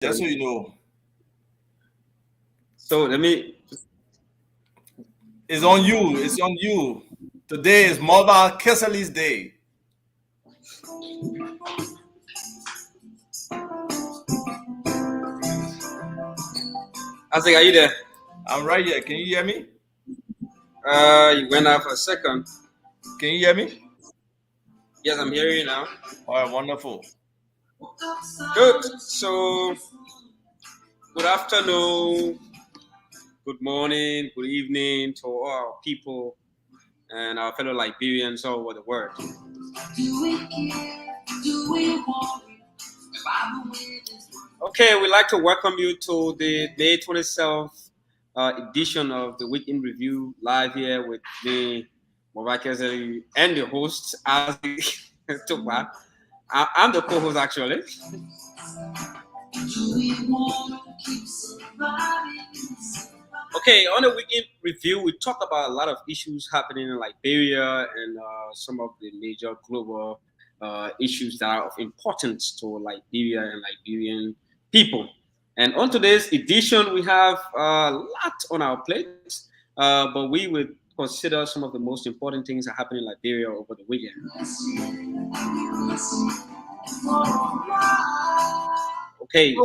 Just so you know. So let me. It's on you. It's on you. Today is Mobile Kesselly's day. I think, are you there? I'm right here. Can you hear me? You went out for a second. Can you hear me? Yes, I'm hearing you now. All right, wonderful. Good. So, good afternoon, good morning, good evening to all our people and our fellow Liberians all over the world. Okay, we'd like to welcome you to the May 27th edition of the Week in Review live here with me, Mobakazeli, and the host, Azik Tupa. I'm the co-host actually. Okay, on the weekend review, we talk about a lot of issues happening in Liberia and some of the major global issues that are of importance to Liberia and Liberian people. And on today's edition, we have a lot on our plates, but we would consider some of the most important things that happen in Liberia over the weekend. Okay,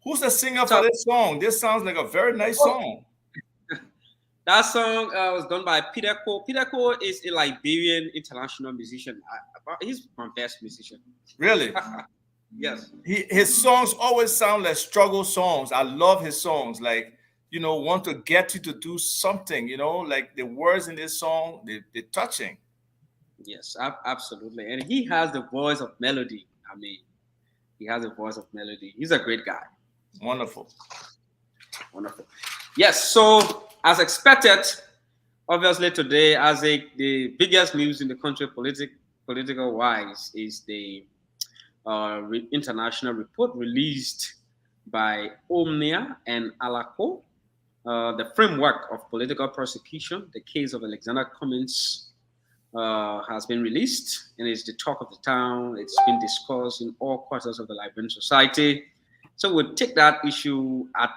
Who's the singer for this song? This sounds like a very nice song. That song was done by Peter Cole. Peter Cole is a Liberian international musician. He's my best musician. Really? Yes. His songs always sound like struggle songs. I love his songs. Like, want to get you to do something, like the words in this song, they're touching. Yes, absolutely. And he has the voice of melody. I mean, he has a voice of melody. He's a great guy. Wonderful. Wonderful. Yes, so as expected, obviously today, the biggest news in the country, political wise, is the international report released by Omnia and Alaco, the framework of political prosecution. The case of Alexander Cummings has been released and is the talk of the town. It's been discussed in all quarters of the Liberian society. So we'll take that issue at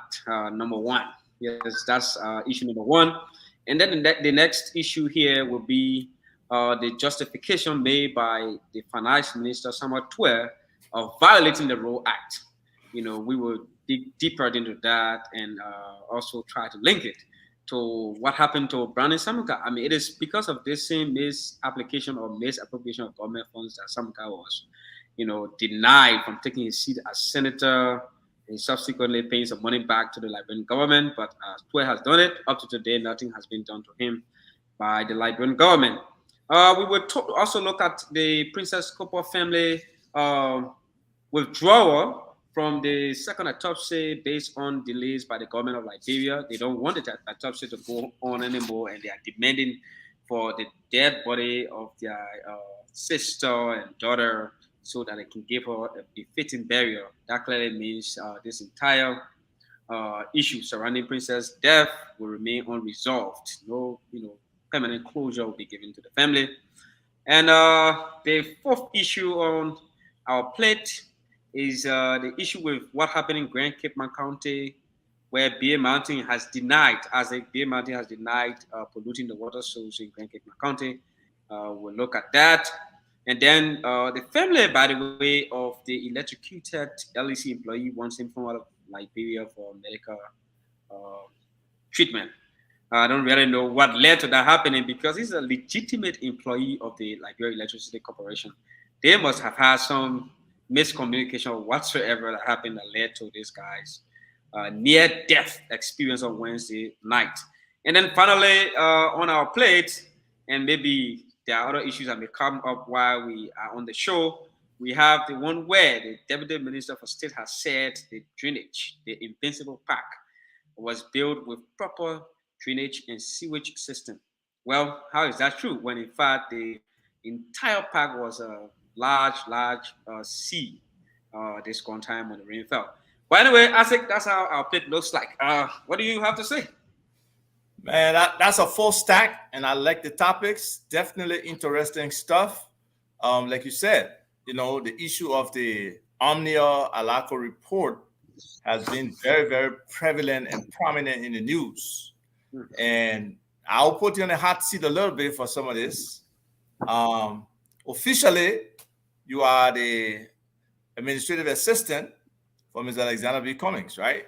number one. Yes, that's issue number one. And then the next issue here will be the justification made by the Finance Minister Samuel Tuer of violating the Road Act. We will dig deeper into that and also try to link it to what happened to Brandon Samuka. I mean, it is because of this same misapplication or misappropriation of government funds that Samuka was, denied from taking his seat as senator and subsequently paying some money back to the Liberian government. But Tuer has done it. Up to today, nothing has been done to him by the Liberian government. We will also look at the Princess Copper family withdrawal from the second autopsy based on delays by the government of Liberia. They don't want the autopsy to go on anymore, and they are demanding for the dead body of their sister and daughter so that they can give her a befitting burial. That clearly means this entire issue surrounding Princess' death will remain unresolved. No, permanent closure will be given to the family. And the fourth issue on our plate is the issue with what happened in Grand Cape County, where BA Mountain has denied, polluting the water source in Grand Cape County. We'll look at that. And then the family, by the way, of the electrocuted LEC employee wants him from out of Liberia for medical treatment. I don't really know what led to that happening because he's a legitimate employee of the Liberia Electricity Corporation. They must have had some miscommunication whatsoever that happened that led to this guy's near-death experience on Wednesday night. And then finally, on our plate, and maybe there are other issues that may come up while we are on the show, we have the one where the Deputy Minister for State has said the drainage, the Invincible Park, was built with proper drainage and sewage system. Well, how is that true when in fact the entire park was a large sea this one time when the rain fell? But anyway, I think that's how our plate looks like. What do you have to say? Man, that's a full stack, and I like the topics. Definitely interesting stuff. Like you said, the issue of the Omnia Alaco report has been very, very prevalent and prominent in the news. And I'll put you on the hot seat a little bit for some of this. Officially, you are the administrative assistant for Ms. Alexander B. Cummings, right?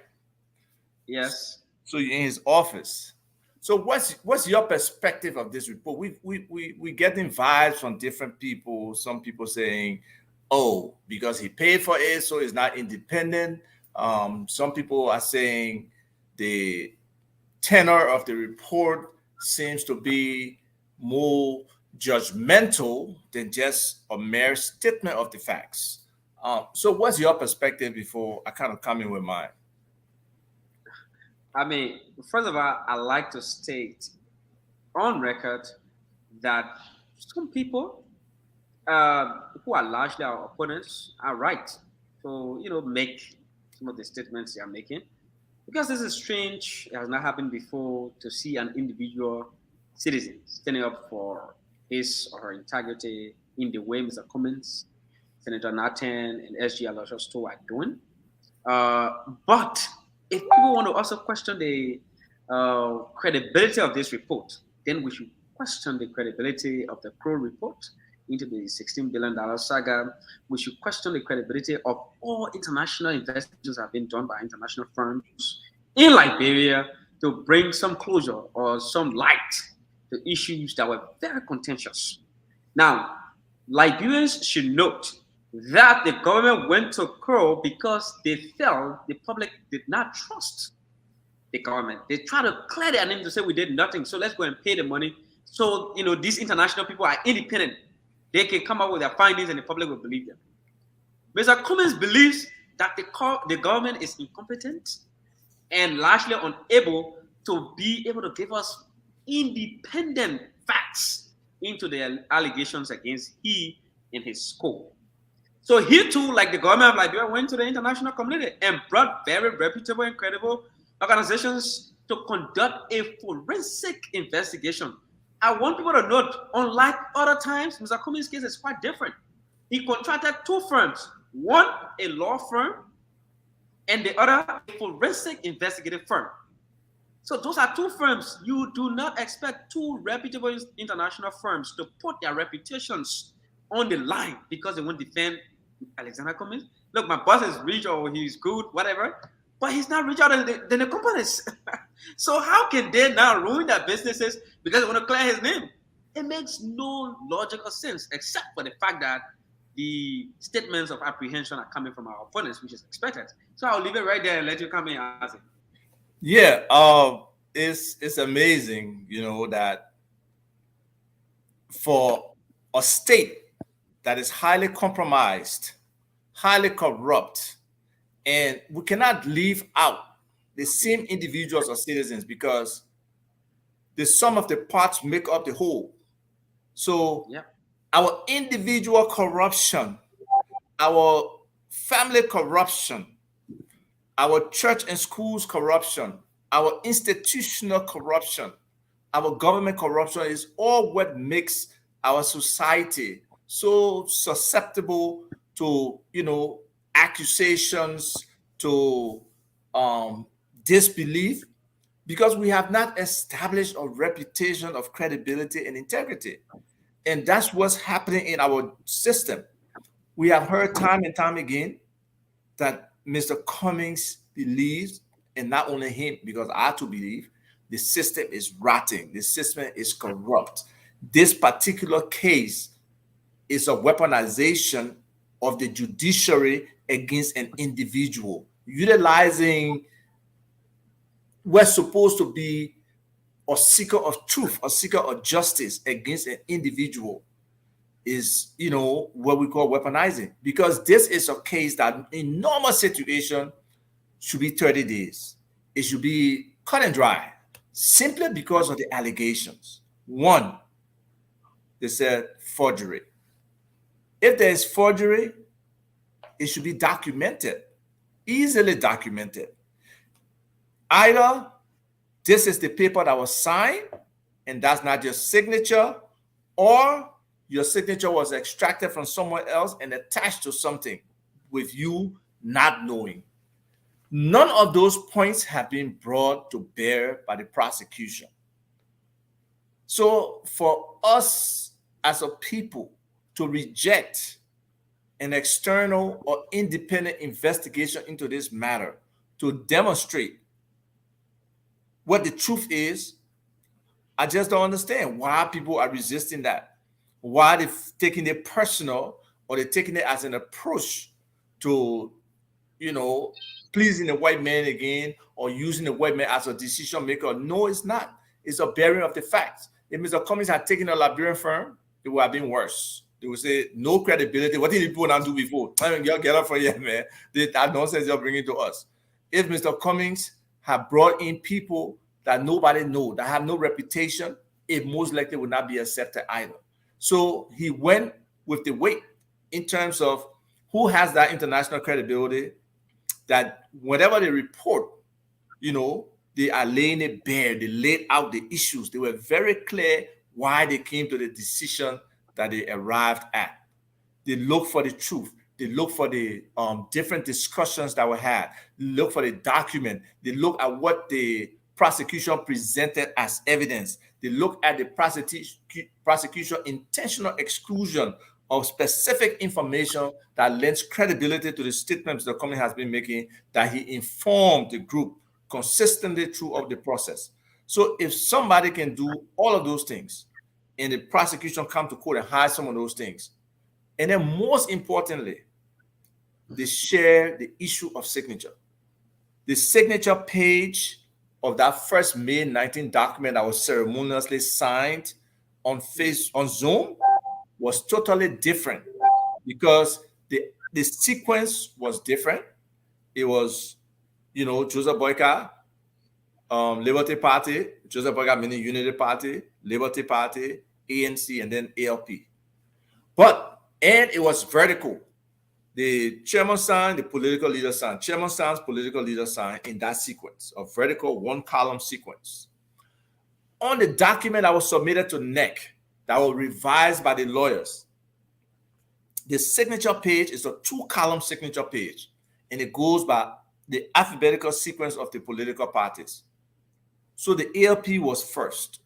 Yes. So you're in his office. So what's your perspective of this report? We getting vibes from different people. Some people saying, "Oh, because he paid for it, so it's not independent." Some people are saying the tenor of the report seems to be more judgmental than just a mere statement of the facts. So, what's your perspective before I kind of come in with mine? I mean, first of all, I like to state on record that some people who are largely our opponents are right to, make some of the statements they are making. Because this is strange, it has not happened before to see an individual citizen standing up for his or her integrity in the way Mr. Cummins, Senator Nathan, and SG Aloshosto are doing. Uh, but if people want to also question the credibility of this report, then we should question the credibility of the Crow report into the $16 billion saga. We should question the credibility of all international investigations that have been done by international firms in Liberia to bring some closure or some light to issues that were very contentious. Now, Liberians should note that the government went to Crow because they felt the public did not trust the government. They try to clear their name to say we did nothing, so let's go and pay the money. So these international people are independent. They can come up with their findings and the public will believe them. Mr. Cummins believes that the government is incompetent and largely unable to be able to give us independent facts into the allegations against he and his school. So he too, like the government of Liberia, went to the international community and brought very reputable and credible organizations to conduct a forensic investigation. I want people to note, unlike other times, Mr. Cummings' case is quite different. He contracted two firms, one a law firm and the other a forensic investigative firm. So those are two firms. You do not expect two reputable international firms to put their reputations on the line because they won't defend Alexander Cummings. Look, my boss is rich or he's good, whatever, but he's not richer than the companies. So how can they now ruin their businesses because they want to clear his name? It makes no logical sense except for the fact that the statements of apprehension are coming from our opponents, which is expected. So I'll leave it right there and let you come in and ask it. Yeah, it's amazing, that for a state that is highly compromised, highly corrupt, and we cannot leave out the same individuals or citizens because the sum of the parts make up the whole. So Yeah. our individual corruption, our family corruption, our church and schools corruption, our institutional corruption, our government corruption is all what makes our society so susceptible to, accusations, to disbelief, because we have not established a reputation of credibility and integrity. And that's what's happening in our system. We have heard time and time again that Mr. Cummings believes, and not only him, because I too believe, the system is rotting, the system is corrupt. This particular case is a weaponization of the judiciary against an individual, utilizing what's supposed to be a seeker of truth, a seeker of justice against an individual is, what we call weaponizing. Because this is a case that in normal situation should be 30 days. It should be cut and dry simply because of the allegations. One, they said forgery. If there is forgery, it should be documented, easily documented. Either this is the paper that was signed and that's not your signature, or your signature was extracted from somewhere else and attached to something. with you not knowing. None of those points have been brought to bear by the prosecution. So for us as a people to reject an external or independent investigation into this matter to demonstrate what the truth is, I just don't understand why people are resisting that. Why they're taking it personal, or they're taking it as an approach to, pleasing the white man again, or using the white man as a decision maker. No, it's not. It's a bearing of the facts. If Mr. Cummings had taken a Liberian firm, it would have been worse. They would say no credibility. What did the people not do before? I mean, y'all get up for here, man. That nonsense you're bringing to us. If Mr. Cummings had brought in people that nobody knows, that have no reputation, it most likely would not be accepted either. So he went with the weight in terms of who has that international credibility, that whatever they report, they are laying it bare. They laid out the issues. They were very clear why they came to the decision that they arrived at. They look for the truth. They look for the different discussions that were had. They look for the document. They look at what the prosecution presented as evidence. They look at the prosecution intentional exclusion of specific information that lends credibility to the statements the company has been making, that he informed the group consistently throughout the process. So if somebody can do all of those things, and the prosecution come to court and hide some of those things, and then most importantly, they share the issue of signature. The signature page of that first May 19 document that was ceremoniously signed on Zoom was totally different, because the sequence was different. It was, Joseph Boyka, Liberty Party, Joseph Boyka meaning Unity Party, Liberty Party, ANC, and then ALP. And it was vertical. The chairman signed, the political leader signed. Chairman signs, political leader signed, in that sequence, a vertical one-column sequence. On the document that was submitted to NEC, that was revised by the lawyers, the signature page is a two-column signature page, and it goes by the alphabetical sequence of the political parties. So the ALP was first,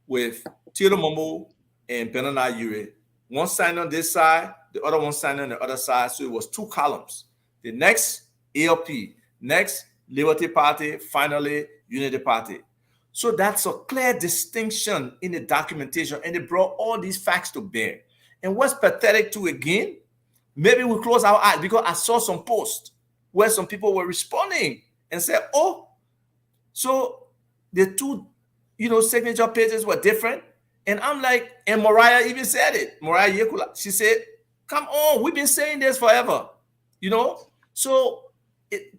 with Theodore Momo and Benana Ure. One signed on this side, the other one signed on the other side. So it was two columns. The next, ALP. Next, Liberty Party. Finally, Unity Party. So that's a clear distinction in the documentation, and it brought all these facts to bear. And what's pathetic too, again, maybe we close our eyes, because I saw some posts where some people were responding and said, oh, so the two, signature pages were different. And I'm like, and Mariah even said it. Mariah Yekula, she said, come on, we've been saying this forever, So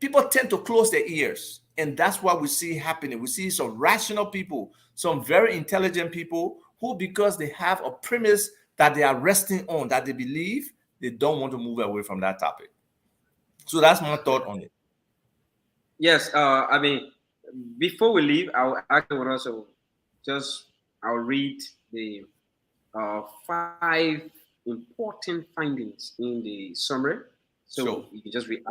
people tend to close their ears. And that's what we see happening. We see some rational people, some very intelligent people who, because they have a premise that they are resting on, that they believe, they don't want to move away from that topic. So that's my thought on it. Yes, before we leave, I'll read the 5 important findings in the summary. So sure, you can just react,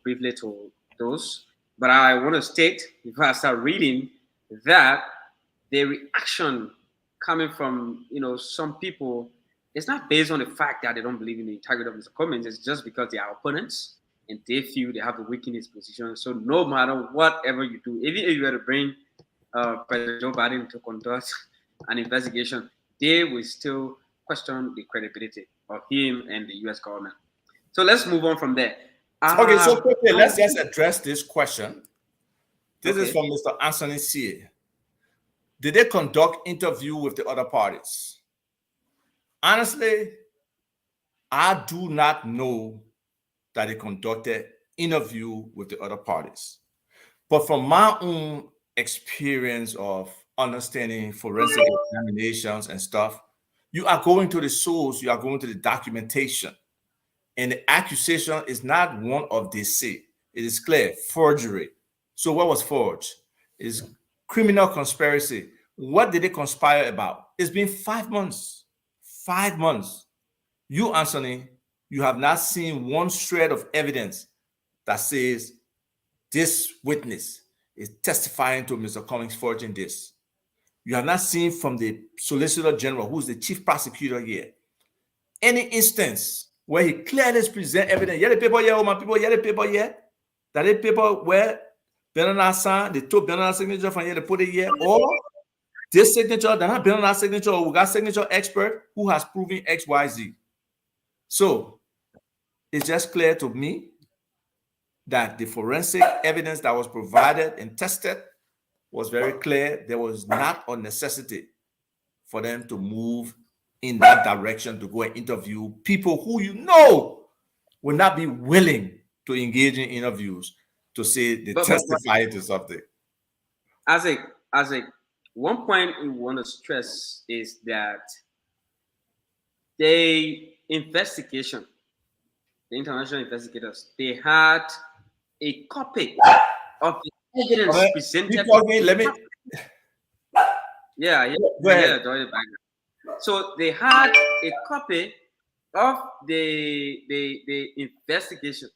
briefly to those. But I want to state, before I start reading, that the reaction coming from, some people, it's not based on the fact that they don't believe in the integrity of Mr. Cummings. It's just because they are opponents and they feel they have to weaken his position. So no matter whatever you do, even if you were to bring President Joe Biden to conduct an investigation, they will still question the credibility of him and the U.S. government. So let's move on from there. Okay, so quickly, let's just address this question. This is from Mr. Anthony C. Did they conduct interview with the other parties? Honestly, I do not know that they conducted interview with the other parties. But from my own experience of understanding forensic examinations and stuff, you are going to the source, you are going to the documentation. And the accusation is not one of deceit. It is clear, forgery. So what was forged? It is criminal conspiracy. What did they conspire about? It's been 5 months. 5 months. You, Anthony, You have not seen one shred of evidence that says this witness is testifying to Mr. Cummings forging this. You have not seen from the Solicitor General, who's the chief prosecutor here, any instance where he clearly present evidence. Yeah, the paper here, my people, yeah, the paper here. That the paper where Bernard signed, they took Bernard's signature from here, they put it here, or this signature, they're not Bernard's signature, or we got signature expert who has proven X, Y, Z. So it's just clear to me that the forensic evidence that was provided and tested was very clear. There was not a necessity for them to move in that direction to go and interview people who you know will not be willing to engage in interviews to say they testify to something. As a one point we want to stress is that the investigation, the international investigators, they had a copy of the evidence presented. Let me. Yeah. So they had a copy of the investigation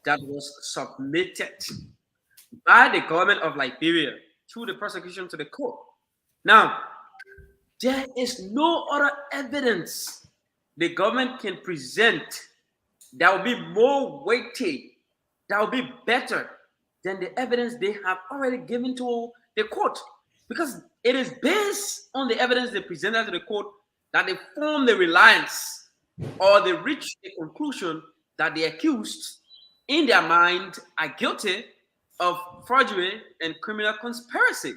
that was submitted by the government of Liberia through the prosecution to the court. Now, there is no other evidence the government can present that will be more weighty, that will be better than the evidence they have already given to the court. Because it is based on the evidence they presented to the court that they form the reliance or they reach the conclusion that the accused in their mind are guilty of forgery and criminal conspiracy.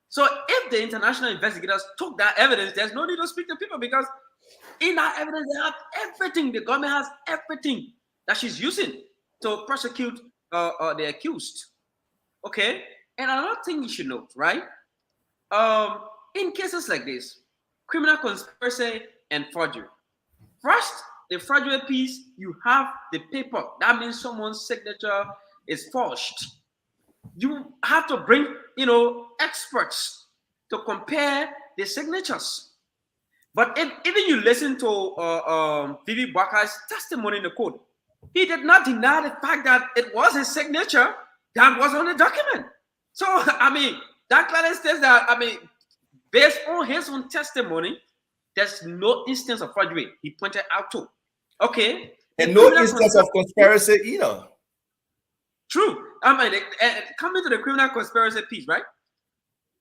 So if the international investigators took that evidence, there's no need to speak to people because in that evidence, they have everything. The government has everything that she's using to prosecute the accused. Okay? And another thing you should note, right? In cases like this, criminal conspiracy and forgery. First, the fraudulent piece, you have the paper. That means someone's signature is forged. You have to bring, experts to compare the signatures. But if even you listen to Vivi Baka's testimony in the court, he did not deny the fact that it was his signature that was on the document. So, that clearly says that, based on his own testimony, there's no instance of forgery he pointed out to. Okay. And no instance of conspiracy either. True. Coming to the criminal conspiracy piece, right?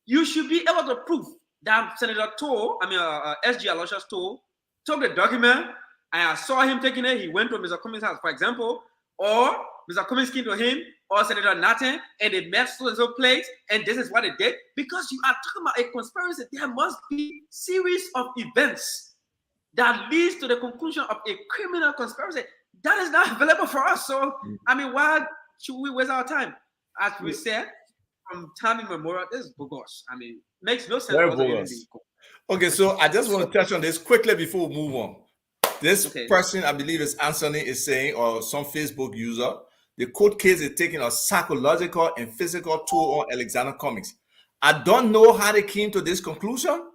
You should be able to prove that Senator Toh, SG Aloysius Toh, took the document and I saw him taking it. He went to Mr. Cummings' house, for example, or Mr. Cummings came to him, or Senator Nathan, and they met so and so place, and this is what they did. Because you are talking about a conspiracy, there must be series of events that leads to the conclusion of a criminal conspiracy. That is not available for us. So, why should we waste our time? As we said, from time immemorial, this is bogus. Makes no sense. Very bogus. Okay, so I just want to touch on this quickly before we move on. This person, I believe, is Anthony, is saying, or some Facebook user, the court case is taking a psychological and physical toll on Alexander Cummings. I don't know how they came to this conclusion.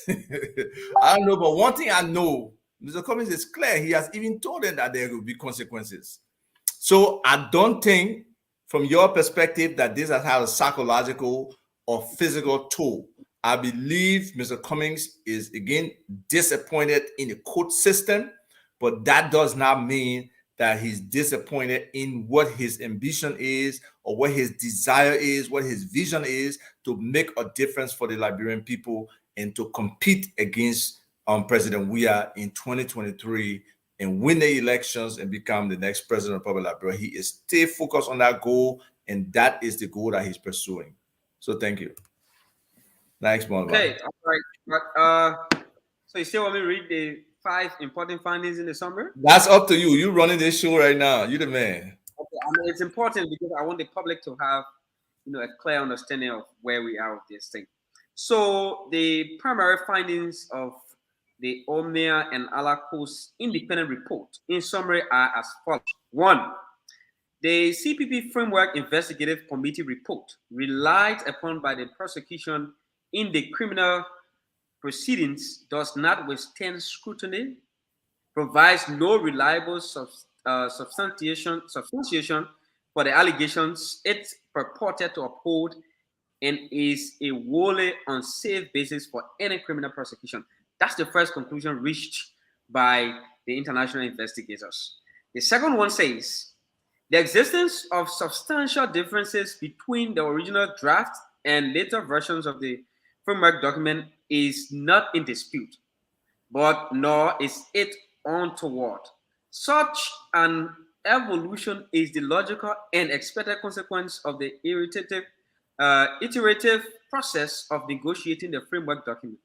I don't know, but one thing I know, Mr. Cummings is clear. He has even told them that there will be consequences. So I don't think, from your perspective, that this has had a psychological or physical toll. I believe Mr. Cummings is, again, disappointed in the court system, but that does not mean that he's disappointed in what his ambition is or what his desire is, what his vision is to make a difference for the Liberian people and to compete against President Weah in 2023 and win the elections and become the next president of Republic of Liberia. He is still focused on that goal, and that is the goal that he's pursuing. So thank you. Next one. Okay, all right. So you still want me to read the 5 important findings in the summary? That's up to you. You're running this show right now. You're the man. Okay, it's important because I want the public to have, a clear understanding of where we are with this thing. So the primary findings of the Omnia and Alako's independent report, in summary, are as follows. 1, the CPP Framework Investigative Committee report relied upon by the prosecution in the criminal proceedings does not withstand scrutiny, provides no reliable substantiation for the allegations it purported to uphold, and is a wholly unsafe basis for any criminal prosecution. That's the first conclusion reached by the international investigators. The second one says the existence of substantial differences between the original draft and later versions of the framework document is not in dispute, but nor is it untoward. Such an evolution is the logical and expected consequence of the iterative process of negotiating the framework document.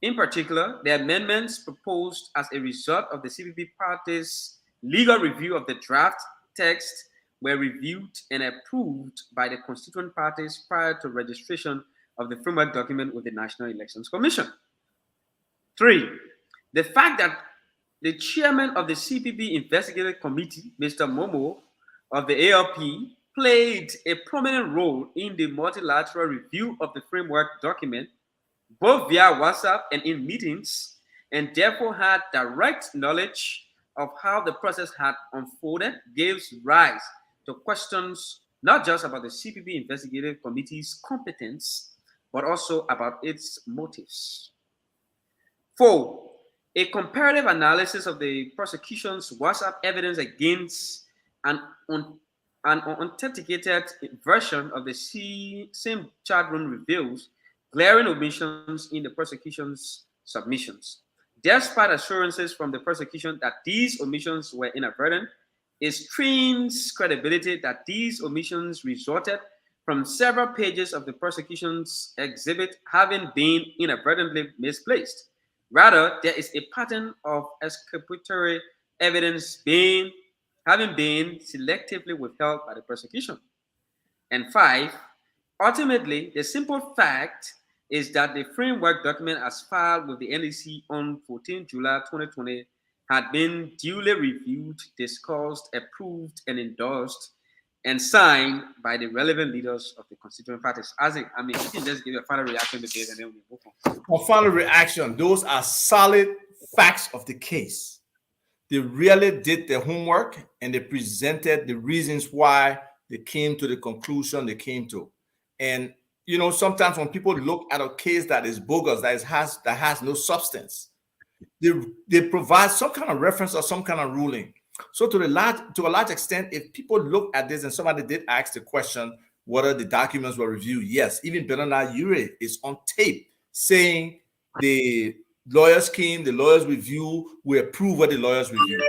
In particular, the amendments proposed as a result of the CPP parties' legal review of the draft text were reviewed and approved by the constituent parties prior to registration of the framework document with the National Elections Commission. 3. The fact that the chairman of the CPP Investigative Committee, Mr. Momo of the ALP, played a prominent role in the multilateral review of the framework document, both via WhatsApp and in meetings, and therefore had direct knowledge of how the process had unfolded, gives rise to questions not just about the CPP Investigative Committee's competence, but also about its motives. 4. A comparative analysis of the prosecution's WhatsApp evidence against an authenticated version of the same chat room reveals glaring omissions in the prosecution's submissions. Despite assurances from the prosecution that these omissions were inadvertent, it strains credibility that these omissions resulted from several pages of the prosecution's exhibit having been inadvertently misplaced. Rather, there is a pattern of exculpatory evidence having been selectively withheld by the prosecution. And 5, ultimately, the simple fact is that the framework document as filed with the NEC on 14 July 2020 had been duly reviewed, discussed, approved, and endorsed, and signed by the relevant leaders of the constituent parties. Isaac, I mean, you can just give your final reaction to this and then we move on. For final reaction, those are solid facts of the case. They really did their homework and they presented the reasons why they came to the conclusion they came to. And you know, sometimes when people look at a case that is bogus, that has no substance, they provide some kind of reference or some kind of ruling. So to a large extent, if people look at this and somebody did ask the question whether the documents were reviewed, yes, even Bernard Ure is on tape saying the lawyers came, the lawyers review, we approve what the lawyers review.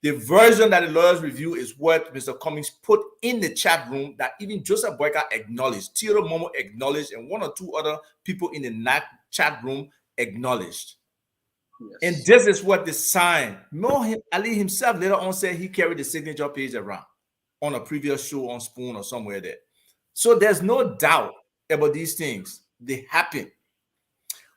The version that the lawyers review is what Mr. Cummings put in the chat room that even Joseph Boyka acknowledged, Theodore Momo acknowledged, and one or two other people in the chat room acknowledged. Yes. And this is what they signed. Mo Ali himself later on said he carried the signature page around on a previous show on Spoon or somewhere there. So there's no doubt about these things. They happen.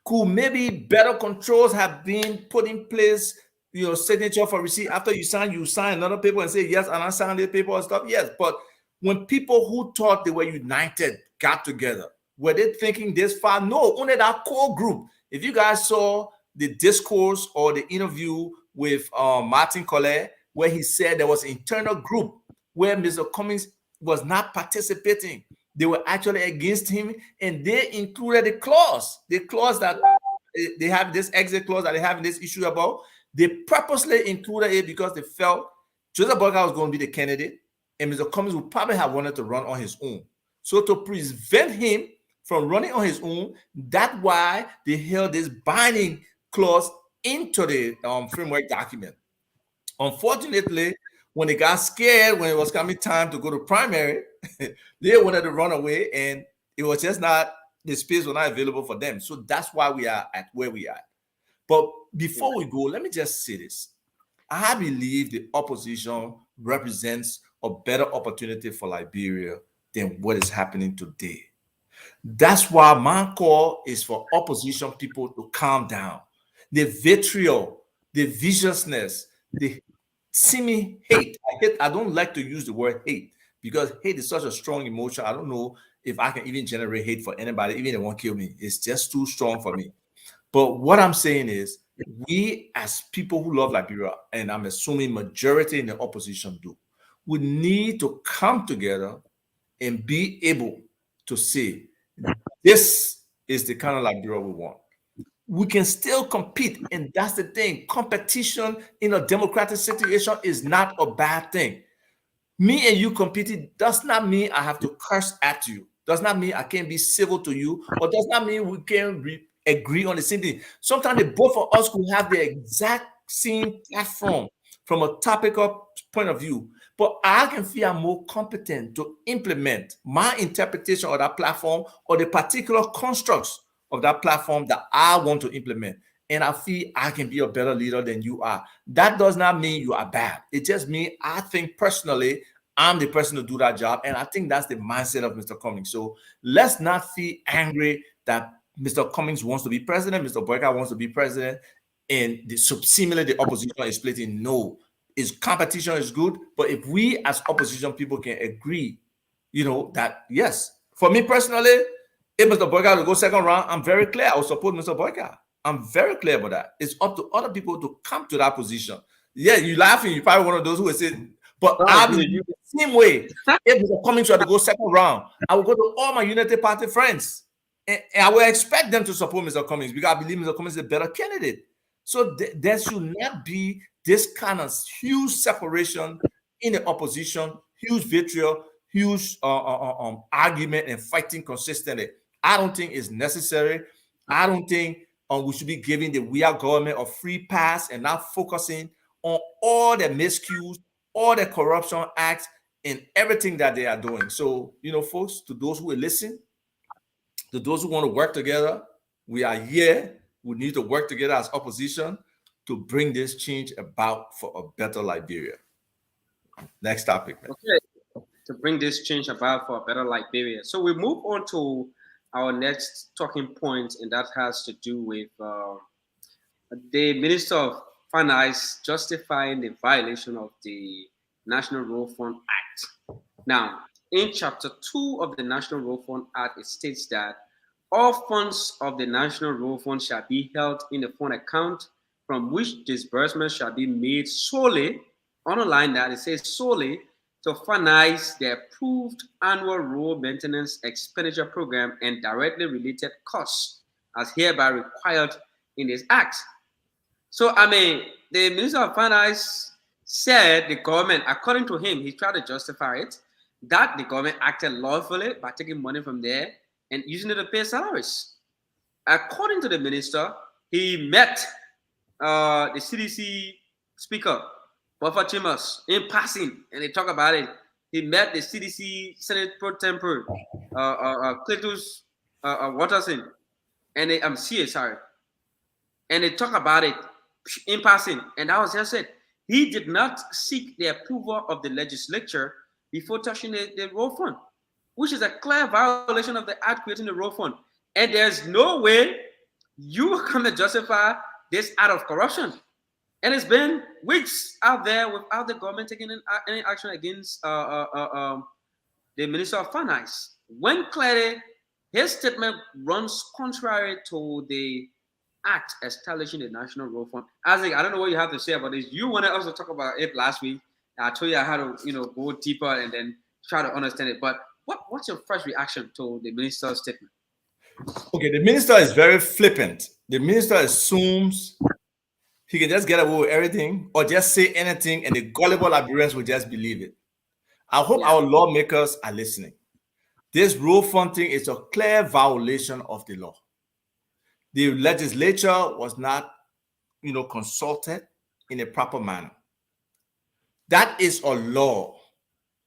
Could maybe better controls have been put in place? Your signature for receipt after you sign another paper and say yes, and I signed this paper and stuff. Yes, but when people who thought they were united got together, were they thinking this far? No, only that core group. If you guys saw the discourse or the interview with Martin Collet, where he said there was an internal group where Mr. Cummings was not participating. They were actually against him, and they included the clause that they have, this exit clause that they have in this issue about. They purposely included it because they felt Joseph Boyka was going to be the candidate and Mr. Cummings would probably have wanted to run on his own. So to prevent him from running on his own, that's why they held this binding clause into the framework document. Unfortunately, when they got scared, when it was coming time to go to primary, they wanted to run away and it was just not, the space was not available for them. So that's why we are at where we are. But before we go, let me just say this. I believe the opposition represents a better opportunity for Liberia than what is happening today. That's why my call is for opposition people to calm down. The vitriol, the viciousness, the seeming hate. I don't like to use the word hate because hate is such a strong emotion. I don't know if I can even generate hate for anybody, even if they won't kill me. It's just too strong for me. But what I'm saying is we as people who love Liberia, and I'm assuming majority in the opposition do, we need to come together and be able to say, this is the kind of Liberia we want. We can still compete, and that's the thing. Competition in a democratic situation is not a bad thing. Me and you competing does not mean I have to curse at you. Does not mean I can't be civil to you, or does not mean we can agree on the same thing. Sometimes the both of us could have the exact same platform from a topical point of view, but I can feel I'm more competent to implement my interpretation of that platform or the particular constructs of that platform that I want to implement. And I feel I can be a better leader than you are. That does not mean you are bad. It just means I think personally I'm the person to do that job. And I think that's the mindset of Mr. Cummings. So let's not feel angry that Mr. Cummings wants to be president, Mr. Boyka wants to be president, and seemingly the opposition is splitting. No, is competition is good, but if we as opposition people can agree, that yes, for me personally, if Mr. Boyka will go second round, I'm very clear. I will support Mr. Boyka. I'm very clear about that. It's up to other people to come to that position. Yeah, you laughing. You're probably one of those who will say, but I'll be the same way. If Mr. Cummings were to go second round, I will go to all my United Party friends. And I will expect them to support Mr. Cummings because I believe Mr. Cummings is a better candidate. So there should not be this kind of huge separation in the opposition, huge vitriol, huge argument and fighting consistently. I don't think it's necessary. I don't think we should be giving the weird government a free pass and not focusing on all the miscues, all the corruption acts, and everything that they are doing. So, folks, to those who will listen, to those who want to work together, we are here. We need to work together as opposition to bring this change about for a better Liberia. Next topic, man. Okay, to bring this change about for a better Liberia. So we move on to our next talking point, and that has to do with the Minister of Finance justifying the violation of the National Road Fund Act. Now, in Chapter 2 of the National Road Fund Act, it states that all funds of the National Road Fund shall be held in the fund account from which disbursements shall be made solely, underline that, it says solely, to finance the approved annual road maintenance expenditure program and directly related costs as hereby required in this act. So, the Minister of Finance said the government, according to him, he tried to justify it, that the government acted lawfully by taking money from there and using it to pay salaries. According to the minister, he met the CDC speaker, Buffer Chambers, in passing, and they talk about it. He met the CDC Senate Pro Tempore, Cletus Watterson, and they, and they talk about it in passing, and that was just it. He did not seek the approval of the legislature before touching the road fund, which is a clear violation of the act creating the road fund. And there's no way you come to justify this act of corruption. And it's been weeks out there without the government taking any action against the Minister of Finance. When clearly his statement runs contrary to the act establishing the National Road Fund. Isaac, I don't know what you have to say about this. You wanted us to talk about it last week. I told you I had to go deeper and then try to understand it. But what's your first reaction to the minister's statement? Okay, the minister is very flippant. The minister assumes he can just get away with everything or just say anything and the gullible Liberians will just believe it. I hope our lawmakers are listening. This road fund thing is a clear violation of the law. The legislature was not, consulted in a proper manner. That is a law.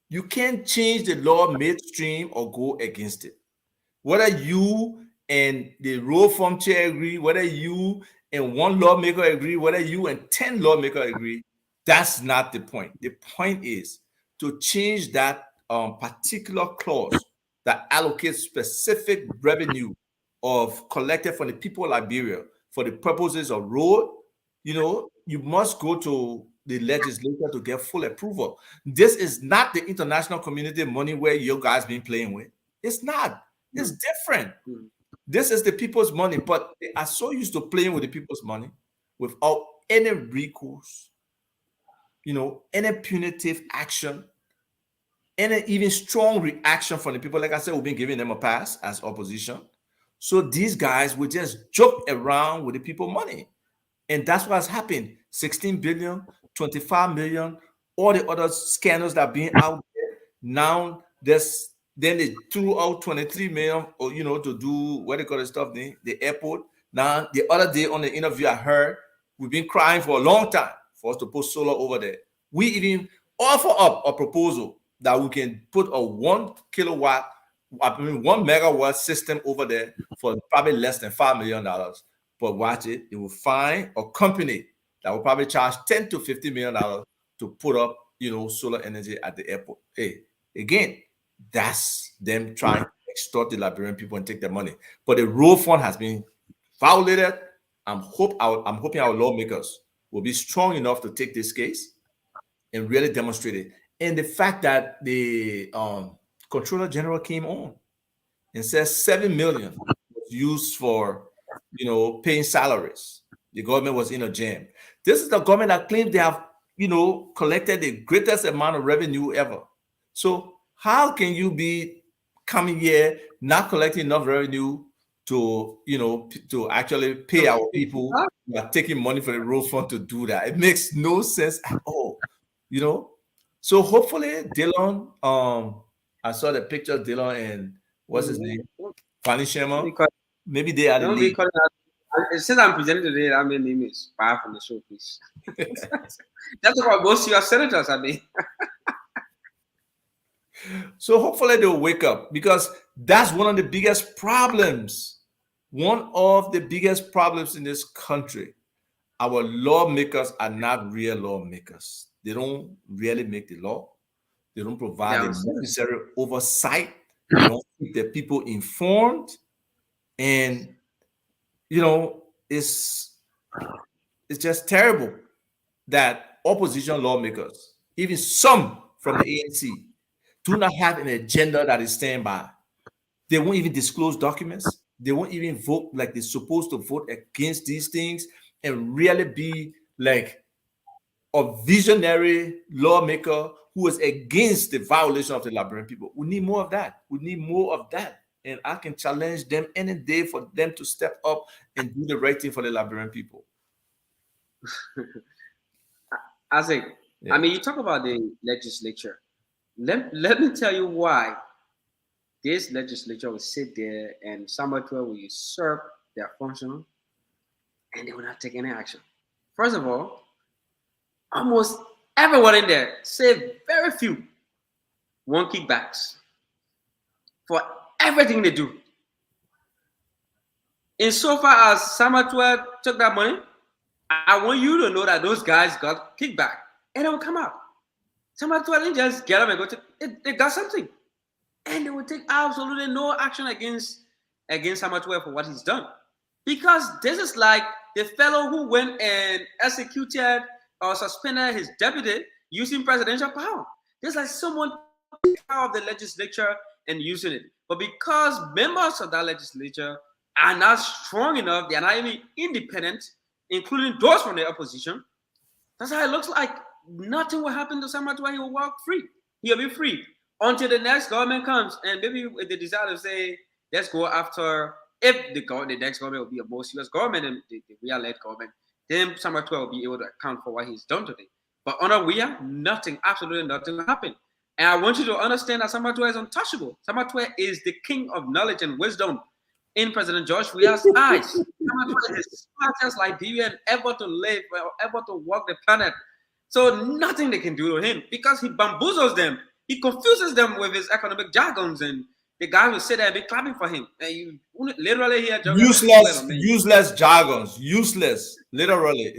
You can't change the law midstream or go against it. Whether you and the road fund chair agree, whether you and one lawmaker agree, whether you and 10 lawmakers agree, that's not the point. The point is to change that particular clause that allocates specific revenue of collected from the people of Liberia for the purposes of road. You must go to the legislature to get full approval. This is not the international community money where you guys been playing with. It's not. It's different. This is the people's money, but they are so used to playing with the people's money. without any recourse, any punitive action, any even strong reaction from the people. Like I said, we've been giving them a pass as opposition. So these guys will just joke around with the people money. And that's what's happened. 16 billion, 25 million, all the other scandals that are being out there. Now then they threw out 23 million or to do what they call the stuff, the airport. Now the other day on the interview I heard, we've been crying for a long time for us to put solar over there. We even offer up a proposal that we can put a 1 kilowatt, 1 megawatt system over there for probably less than $5 million. But watch it, they will find a company that will probably charge $10 to $50 million to put up, solar energy at the airport. Hey, again, that's them trying to extort the Liberian people and take their money. But the road fund has been violated. I'm hoping our lawmakers will be strong enough to take this case and really demonstrate it. And the fact that the Controller General came on and says 7 million was used for paying salaries. The government was in a jam. This is the government that claims they have collected the greatest amount of revenue ever. So how can you be coming here not collecting enough revenue to to actually pay our people who are taking money for the road fund to do that? It makes no sense at all. So hopefully Dillon, I saw the picture of Dillon and what's his name, Fanny Sherman. Maybe they are the lead. Since I'm presenting today, that my name is far from the show, please. That's what most of your senators, So hopefully they'll wake up, because that's one of the biggest problems. One of the biggest problems in this country. Our lawmakers are not real lawmakers. They don't really make the law. They don't provide the necessary oversight. They don't keep the people informed. And it's just terrible that opposition lawmakers, even some from the ANC, do not have an agenda that is stand by. They won't even disclose documents. They won't even vote like they're supposed to vote against these things and really be like a visionary lawmaker who is against the violation of the Liberian people. We need more of that. We need more of that. And I can challenge them any day for them to step up and do the right thing for the Liberian people. Isaac, yeah. I mean, you talk about the legislature. Let me tell you why this legislature will sit there and Samuel Tuah will usurp their function and they will not take any action. First of all, almost everyone in there, save very few, want kickbacks for everything they do. Insofar as Samuel Tuah took that money, I want you to know that those guys got kickback and it will come out. Samuel Tuah didn't just get them and go to it. They got something. And they will take absolutely no action against Samuel Tuah for what he's done. Because this is like the fellow who went and executed or suspended his deputy using presidential power. There's like someone power of the legislature and using it. But because members of that legislature are not strong enough, they are not even independent, including those from the opposition, that's how it looks like. Nothing will happen to Samuel Tuah. He will walk free. He'll be free until the next government comes. And maybe they decide to say, let's go after, if the next government will be a more serious government and the WIA-led government, then Samuel Tuah will be able to account for what he's done today. But under WIA, nothing, absolutely nothing will happen. And I want you to understand that Samuel Tuah is untouchable. Samuel Tuah is the king of knowledge and wisdom in President George Weah's eyes. Samuel Tuah is the smartest Liberian ever to live, ever to walk the planet. So nothing they can do to him because he bamboozles them. He confuses them with his economic jargons, and the guy will sit there and be clapping for him. And you literally hear useless jargons, useless, literally.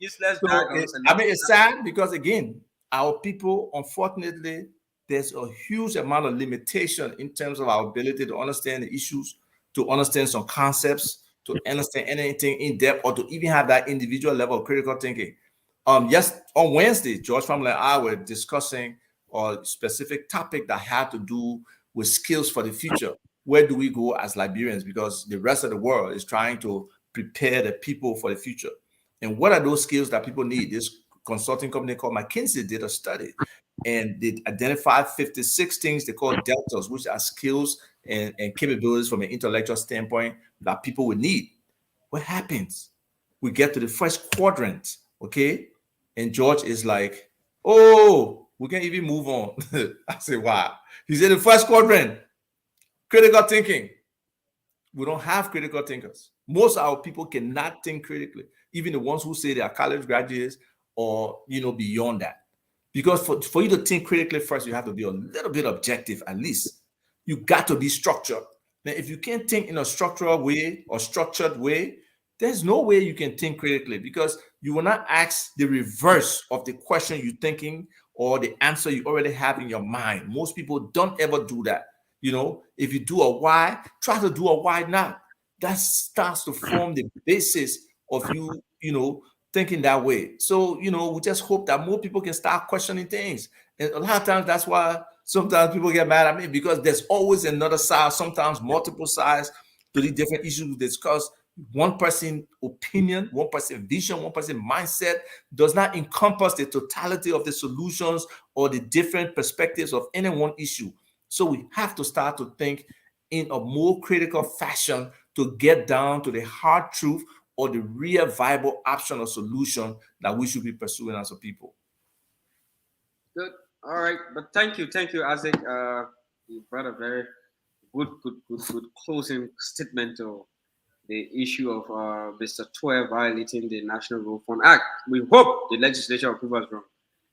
Useless jargons. I mean, it's sad because again, our people, unfortunately, there's a huge amount of limitation in terms of our ability to understand the issues, to understand some concepts, to understand anything in depth, or to even have that individual level of critical thinking. Yes, on Wednesday, George Family and I were discussing a specific topic that had to do with skills for the future. Where do we go as Liberians? Because the rest of the world is trying to prepare the people for the future. And what are those skills that people need? This consulting company called McKinsey did a study, and they identified 56 things they call deltas, which are skills and capabilities from an intellectual standpoint that people would need. What happens? We get to the first quadrant, okay? And George is like, oh, we can even move on. I say, wow. He's in the first quadrant, critical thinking. We don't have critical thinkers. Most of our people cannot think critically, even the ones who say they are college graduates or, beyond that. Because for you to think critically first, you have to be a little bit objective at least. You got to be structured. Now, if you can't think in a structural way or structured way, there's no way you can think critically, because you will not ask the reverse of the question you're thinking or the answer you already have in your mind. Most people don't ever do that. If you do a why, try to do a why not. That starts to form the basis of you thinking that way. So, we just hope that more people can start questioning things. And a lot of times that's why sometimes people get mad at me, because there's always another side, sometimes multiple sides to the different issues we discuss. One person opinion, one person vision, one person mindset does not encompass the totality of the solutions or the different perspectives of any one issue. So we have to start to think in a more critical fashion to get down to the hard truth or the real viable option or solution that we should be pursuing as a people. Good. All right. But thank you, Isaac. You brought a very good closing statement to the issue of Mr. Twelve violating the National Rule Fund Act. We hope the legislature approves us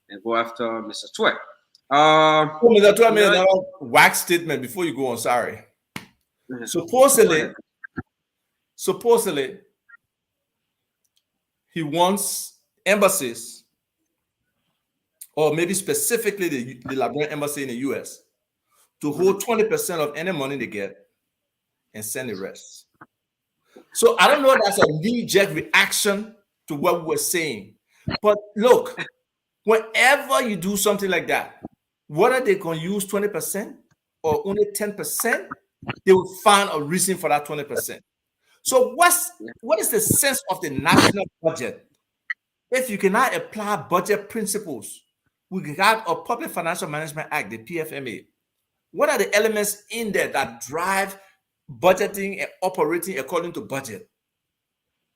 and go after Mr. Twelve. Mr. Twelve made another wax statement before you go on. Sorry. Supposedly, he wants embassies, or maybe specifically the Liberian embassy in the US, to hold 20% of any money they get and send the rest. So I don't know if that's a knee-jerk reaction to what we were saying. But look, whenever you do something like that, whether they can use 20% or only 10%, they will find a reason for that 20%. So what is the sense of the national budget if you cannot apply budget principles? We got a Public Financial Management Act, the PFMA. What are the elements in there that drive budgeting and operating according to budget?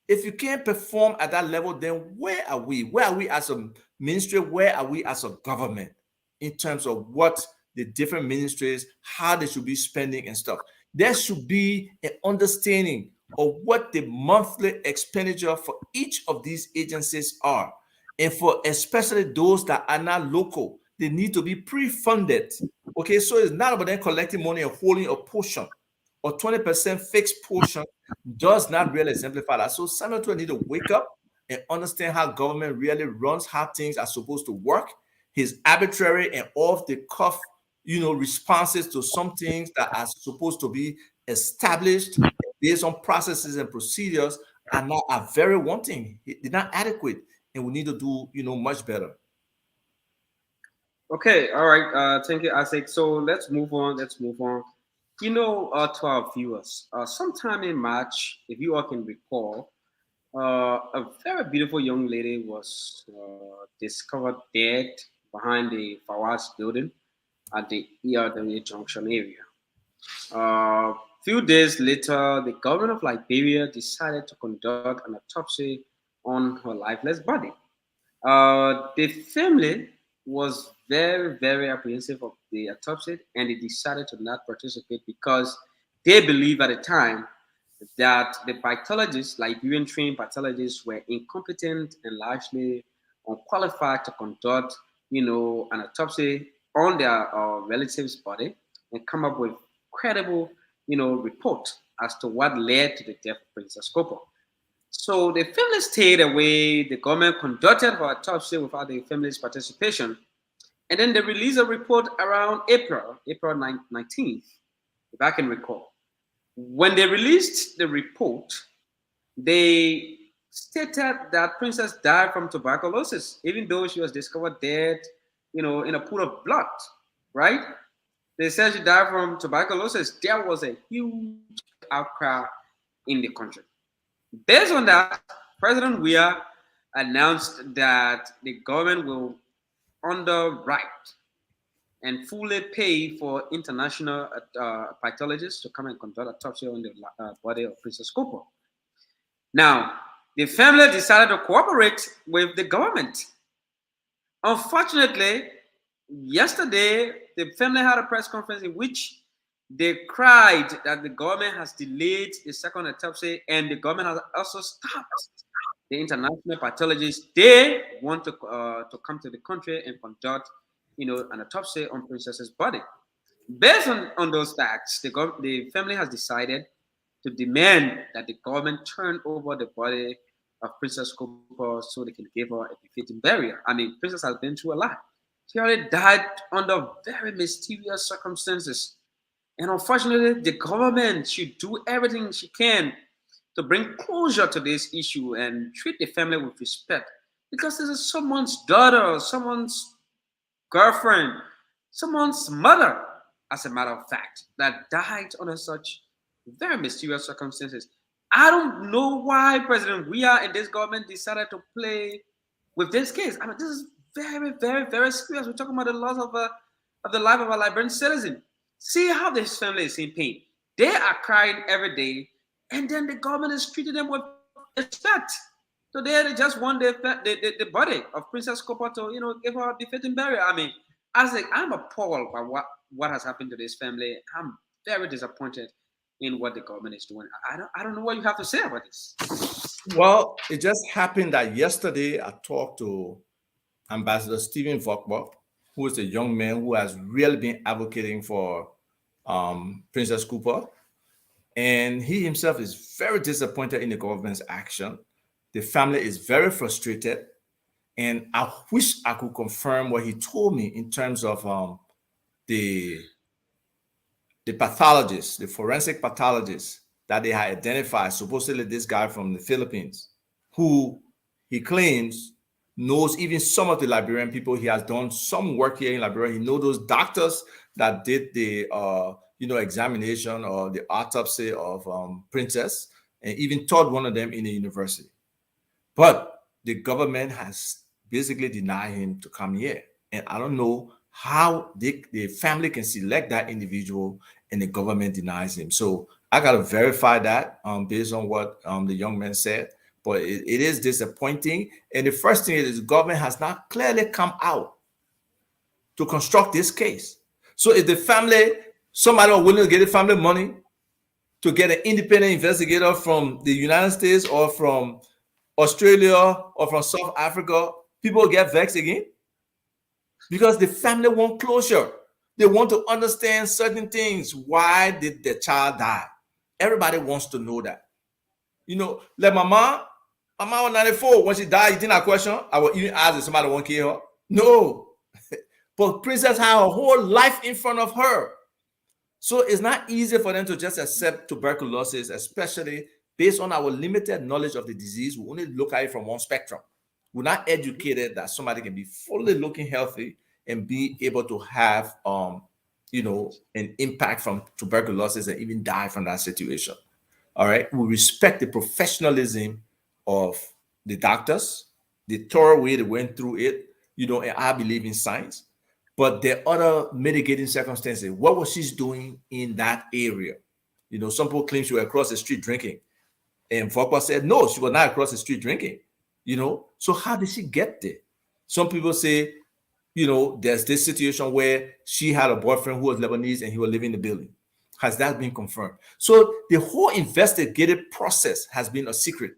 If you can't perform at that level, then where are we? Where are we as a ministry? Where are we as a government in terms of what the different ministries, how they should be spending and stuff? There should be an understanding of what the monthly expenditure for each of these agencies are. And for especially those that are not local, they need to be pre-funded. Okay, so it's not about them collecting money and holding a portion. Or 20% fixed portion does not really exemplify that. So Samuel Twelve need to wake up and understand how government really runs, how things are supposed to work. His arbitrary and off-the-cuff, responses to some things that are supposed to be established based on processes and procedures are very wanting. They're not adequate, and we need to do, much better. Okay, all right. Thank you, Isaac. So let's move on. To our viewers, sometime in March, if you all can recall, a very beautiful young lady was discovered dead behind the Fawaz building at the ERW Junction area. Few days later, the government of Liberia decided to conduct an autopsy on her lifeless body. The family was very, very apprehensive of the autopsy, and they decided to not participate because they believe at the time that the pathologists, Liberian trained pathologists, were incompetent and largely unqualified to conduct, an autopsy on their relative's body and come up with credible, report as to what led to the death of Princess Coco. So the family stayed away. The government conducted her autopsy without the family's participation. And then they released a report around April 19th, if I can recall. When they released the report, they stated that Princess died from tuberculosis, even though she was discovered dead, in a pool of blood, right? They said she died from tuberculosis. There was a huge outcry in the country. Based on that, President Weah announced that the government will underwrite and fully pay for international pathologists to come and conduct autopsy on the body of Princess Cooper. Now, the family decided to cooperate with the government. Unfortunately, yesterday the family had a press conference in which they cried that the government has delayed the second autopsy and the government has also stopped the international pathologists. They want to come to the country and conduct, an autopsy on Princess's body. Based on those facts, the family has decided to demand that the government turn over the body of Princess Cooper so they can give her a befitting burial. I mean, Princess has been through a lot. She already died under very mysterious circumstances. And unfortunately, the government should do everything she can to bring closure to this issue and treat the family with respect. Because this is someone's daughter, someone's girlfriend, someone's mother, as a matter of fact, that died under such very mysterious circumstances. I don't know why President Weah and this government decided to play with this case. I mean, this is very, very, very serious. We're talking about the loss of the life of a Liberian citizen. See how this family is in pain. They are crying every day, and then the government is treating them with respect. So they just want the body of Princess Copper to, give her a befitting burial. I mean, I'm appalled by what has happened to this family. I'm very disappointed in what the government is doing. I don't know what you have to say about this. Well, it just happened that yesterday I talked to Ambassador Stephen Vogtberg, who is a young man who has really been advocating for Princess Cooper. And he himself is very disappointed in the government's action. The family is very frustrated. And I wish I could confirm what he told me in terms of the pathologist, the forensic pathologist that they had identified, supposedly this guy from the Philippines, who he claims knows even some of the Liberian people. He has done some work here in Liberia. He knows those doctors that did the examination or the autopsy of Princess, and even taught one of them in the university. But the government has basically denied him to come here, and I don't know how the family can select that individual and the government denies him. So I got to verify that based on what the young man said. But it is disappointing. And the first thing is the government has not clearly come out to construct this case. So if the family, somebody are willing to get the family money to get an independent investigator from the United States or from Australia or from South Africa, people get vexed again because the family want closure. They want to understand certain things. Why did the child die? Everybody wants to know that. Like my mom was 94. When she died, you didn't have a question. I would even ask if somebody won't kill her. No. But Princess had her whole life in front of her. So it's not easy for them to just accept tuberculosis, especially based on our limited knowledge of the disease. We only look at it from one spectrum. We're not educated that somebody can be fully looking healthy and be able to have an impact from tuberculosis and even die from that situation. All right. We respect the professionalism of the doctors, the thorough way they went through it, and I believe in science. But there are other mitigating circumstances. What was she doing in that area? Some people claim she was across the street drinking. And Vogtberg said, no, she was not across the street drinking. So how did she get there? Some people say, there's this situation where she had a boyfriend who was Lebanese and he was living in the building. Has that been confirmed? So the whole investigative process has been a secret.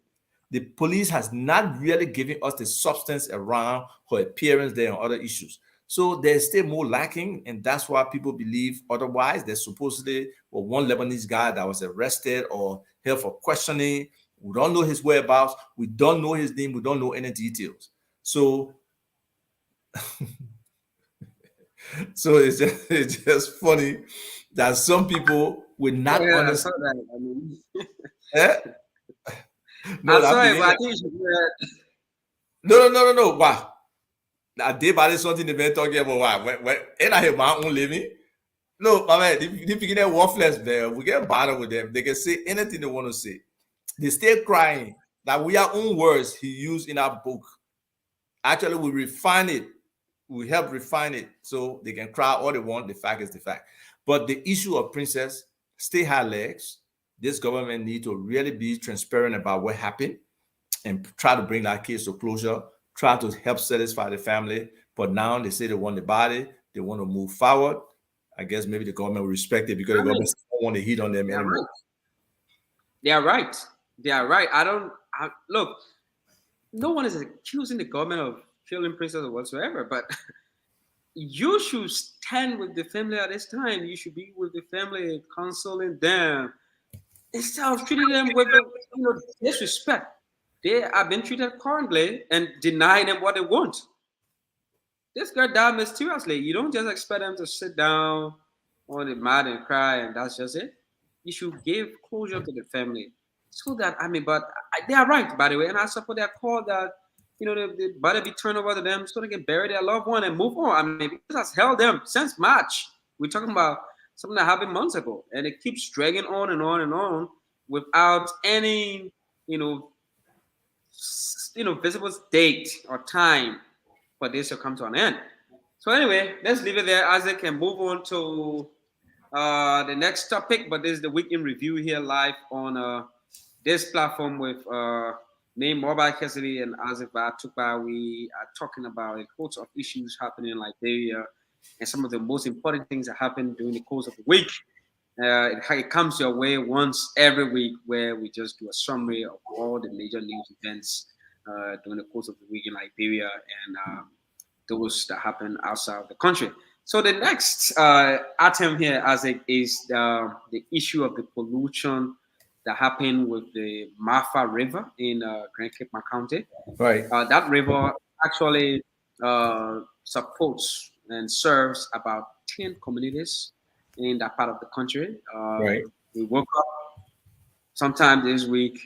The police has not really given us the substance around her appearance there and other issues. So there's still more lacking, and that's why people believe otherwise. There's supposedly one Lebanese guy that was arrested or held for questioning. We don't know his whereabouts. We don't know his name. We don't know any details. So, it's just funny that some people would not understand. I mean, Eh? No, I'm sorry, but I think you should do that. No. Wow. Now, they body something they've been talking about. Why? And I have my own living. No, my man, if you get worthless there, we get bother with them. They can say anything they want to say. They still crying. That we are own words he used in our book. Actually, we refine it. We help refine it so they can cry all they want. The fact is the fact. But the issue of Princess, stay high legs. This government need to really be transparent about what happened and try to bring that case to closure, try to help satisfy the family. But now they say they want the body, they want to move forward. I guess maybe the government will respect it because the government don't want to hit on them anymore. Right. They are right. They are right. Look, no one is accusing the government of killing Princess or whatsoever, but you should stand with the family at this time. You should be with the family, consoling them, instead of treating them with disrespect. They have been treated currently and deny them what they want. This girl died mysteriously. You don't just expect them to sit down on the mat and cry, and that's just it. You should give closure to the family, so that they are right, by the way, and I support their call that the body be turned over to them so they can bury their loved one and move on. I mean, this has held them since March. We're talking about something that happened months ago, and it keeps dragging on and on and on without any visible date or time for this to come to an end. So anyway, let's leave it there, Isaac, and move on to the next topic. But this is the week in review here live on this platform with me, Mobile Cassidy, and Isaac Batukba. We are talking about a host of issues happening in Liberia and some of the most important things that happen during the course of the week. It comes your way once every week, where we just do a summary of all the major news events during the course of the week in Liberia and those that happen outside of the country. So the next item here, Isaac, is the issue of the pollution that happened with the Marfa River in Grand Cape County. Right. That river actually supports and serves about 10 communities in that part of the country. Right. We woke up sometime this week,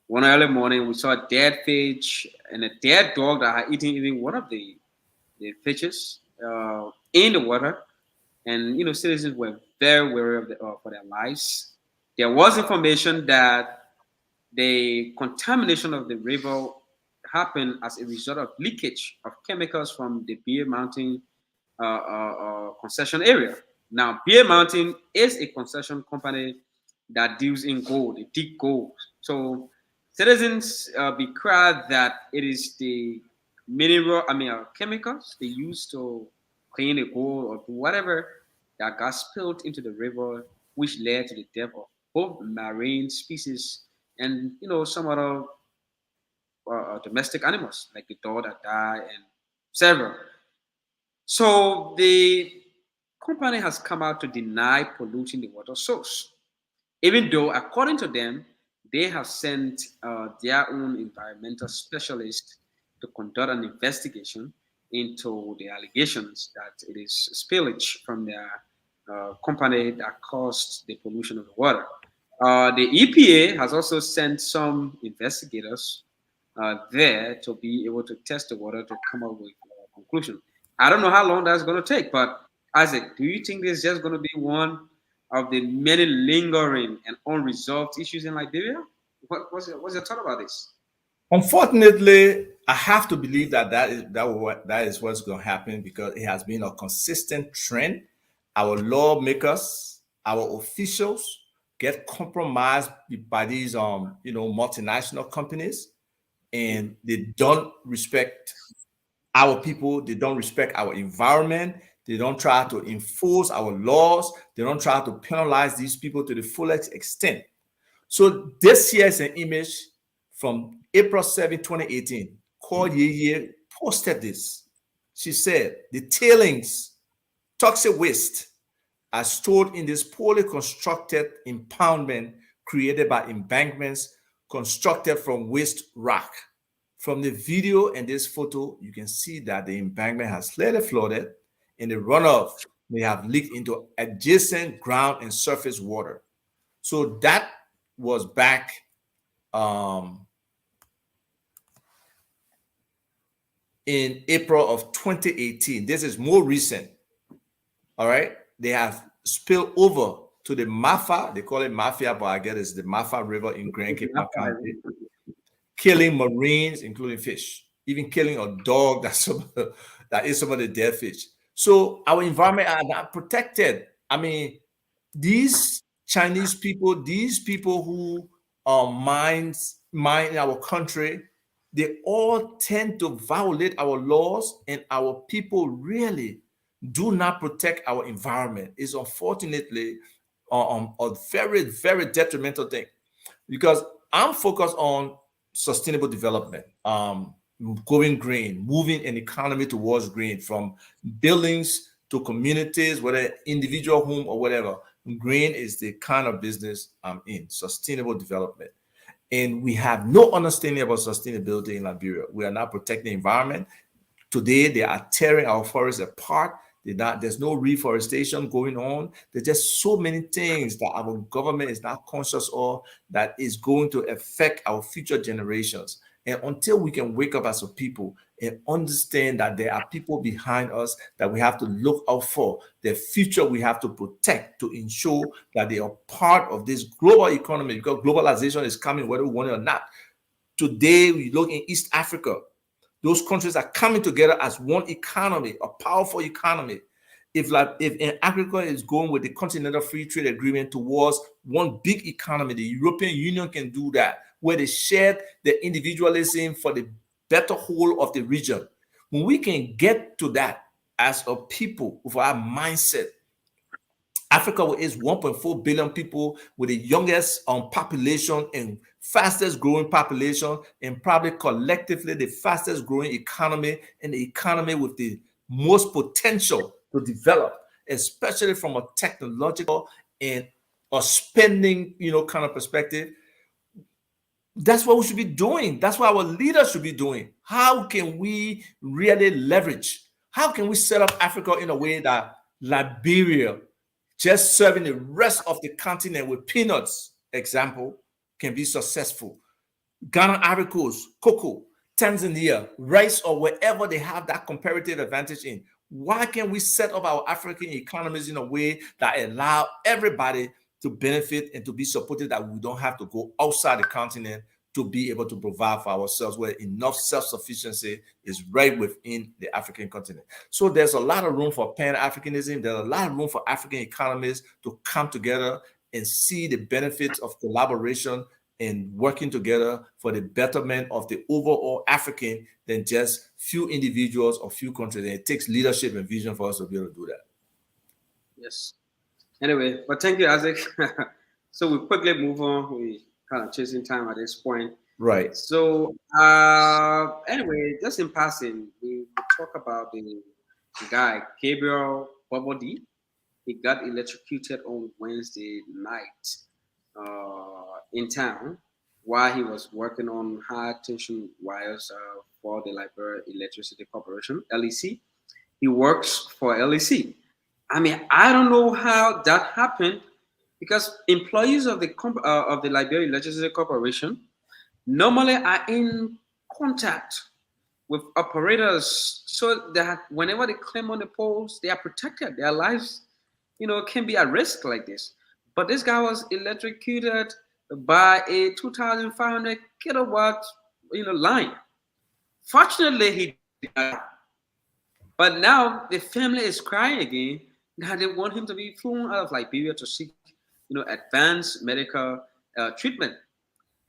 one early morning, we saw a dead fish and a dead dog that had eaten even one of the fishes in the water. And, citizens were very wary of for their lives. There was information that the contamination of the river happened as a result of leakage of chemicals from the Bear Mountain concession area. Now, Bear Mountain is a concession company that deals in gold, they dig gold. So citizens be clear that it is the chemicals they use to clean the gold or whatever that got spilled into the river, which led to the death of both marine species and some other domestic animals like the dog that died and several. So the company has come out to deny polluting the water source, even though, according to them, they have sent their own environmental specialists to conduct an investigation into the allegations that it is spillage from their company that caused the pollution of the water. The EPA has also sent some investigators there to be able to test the water to come up with a conclusion. I don't know how long that's going to take, but Isaac, do you think this is just going to be one of the many lingering and unresolved issues in Liberia? What's your thought about this? Unfortunately, I have to believe that is what's going to happen because it has been a consistent trend. Our lawmakers, our officials get compromised by these multinational companies, and they don't respect our people. They don't respect our environment. They don't try to enforce our laws. They don't try to penalize these people to the fullest extent. So this here is an image from April 7, 2018. Called Yeye posted this. She said, the tailings, toxic waste, are stored in this poorly constructed impoundment created by embankments constructed from waste rock. From the video and this photo, you can see that the embankment has clearly flooded and the runoff may have leaked into adjacent ground and surface water. So that was back in April of 2018. This is more recent. All right. They have spilled over to the Mafa, they call it Mafia, but I guess it's the Mafa River in Grand Cape County, killing marines, including fish, even killing a dog that is some of the dead fish. So our environment are not protected. I mean, these Chinese people, these people who mine our country, they all tend to violate our laws, and our people really do not protect our environment. It's unfortunately a very, very detrimental thing, because I'm focused on sustainable development, going green, moving an economy towards green, from buildings to communities, whether individual home or whatever. Green is the kind of business I'm in, sustainable development. And we have no understanding about sustainability in Liberia. We are not protecting the environment. Today, they are tearing our forests apart. There's no reforestation going on. There's just so many things that our government is not conscious of that is going to affect our future generations. And until we can wake up as a people and understand that there are people behind us that we have to look out for, the future we have to protect to ensure that they are part of this global economy, because globalization is coming whether we want it or not. Today, we look in East Africa. Those countries are coming together as one economy, a powerful economy. If in Africa is going with the Continental Free Trade Agreement towards one big economy, the European Union can do that, where they share the individualism for the better whole of the region. When we can get to that as a people with our mindset, Africa is 1.4 billion people with the youngest population and fastest growing population, and probably collectively the fastest growing economy, and the economy with the most potential to develop, especially from a technological and a spending, kind of perspective. That's what we should be doing. That's what our leaders should be doing. How can we really leverage? How can we set up Africa in a way that Liberia, just serving the rest of the continent with peanuts, example, can be successful? Ghana, Ivory Coast, cocoa, Tanzania, rice, or wherever they have that comparative advantage in. Why can't we set up our African economies in a way that allow everybody to benefit and to be supported, that we don't have to go outside the continent to be able to provide for ourselves, where enough self-sufficiency is right within the African continent? So there's a lot of room for Pan-Africanism. There's a lot of room for African economies to come together and see the benefits of collaboration and working together for the betterment of the overall African than just few individuals or few countries. And it takes leadership and vision for us to be able to do that. Yes. Anyway, but thank you, Isaac. So we quickly move on. We kind of chasing time at this point. Right. So anyway, just in passing, we talk about the guy, Gabriel Bobodi. He got electrocuted on Wednesday night in town while he was working on high tension wires for the Liberia Electricity Corporation, LEC. He works for LEC. I mean, I don't know how that happened, because employees of the Liberia Electricity Corporation normally are in contact with operators, so that whenever they climb on the poles, they are protected. Their lives, can be at risk like this. But this guy was electrocuted by a 2,500 kilowatt, line. Fortunately, he died. But now the family is crying again. Now they want him to be flown out of Liberia to seek, advanced medical treatment.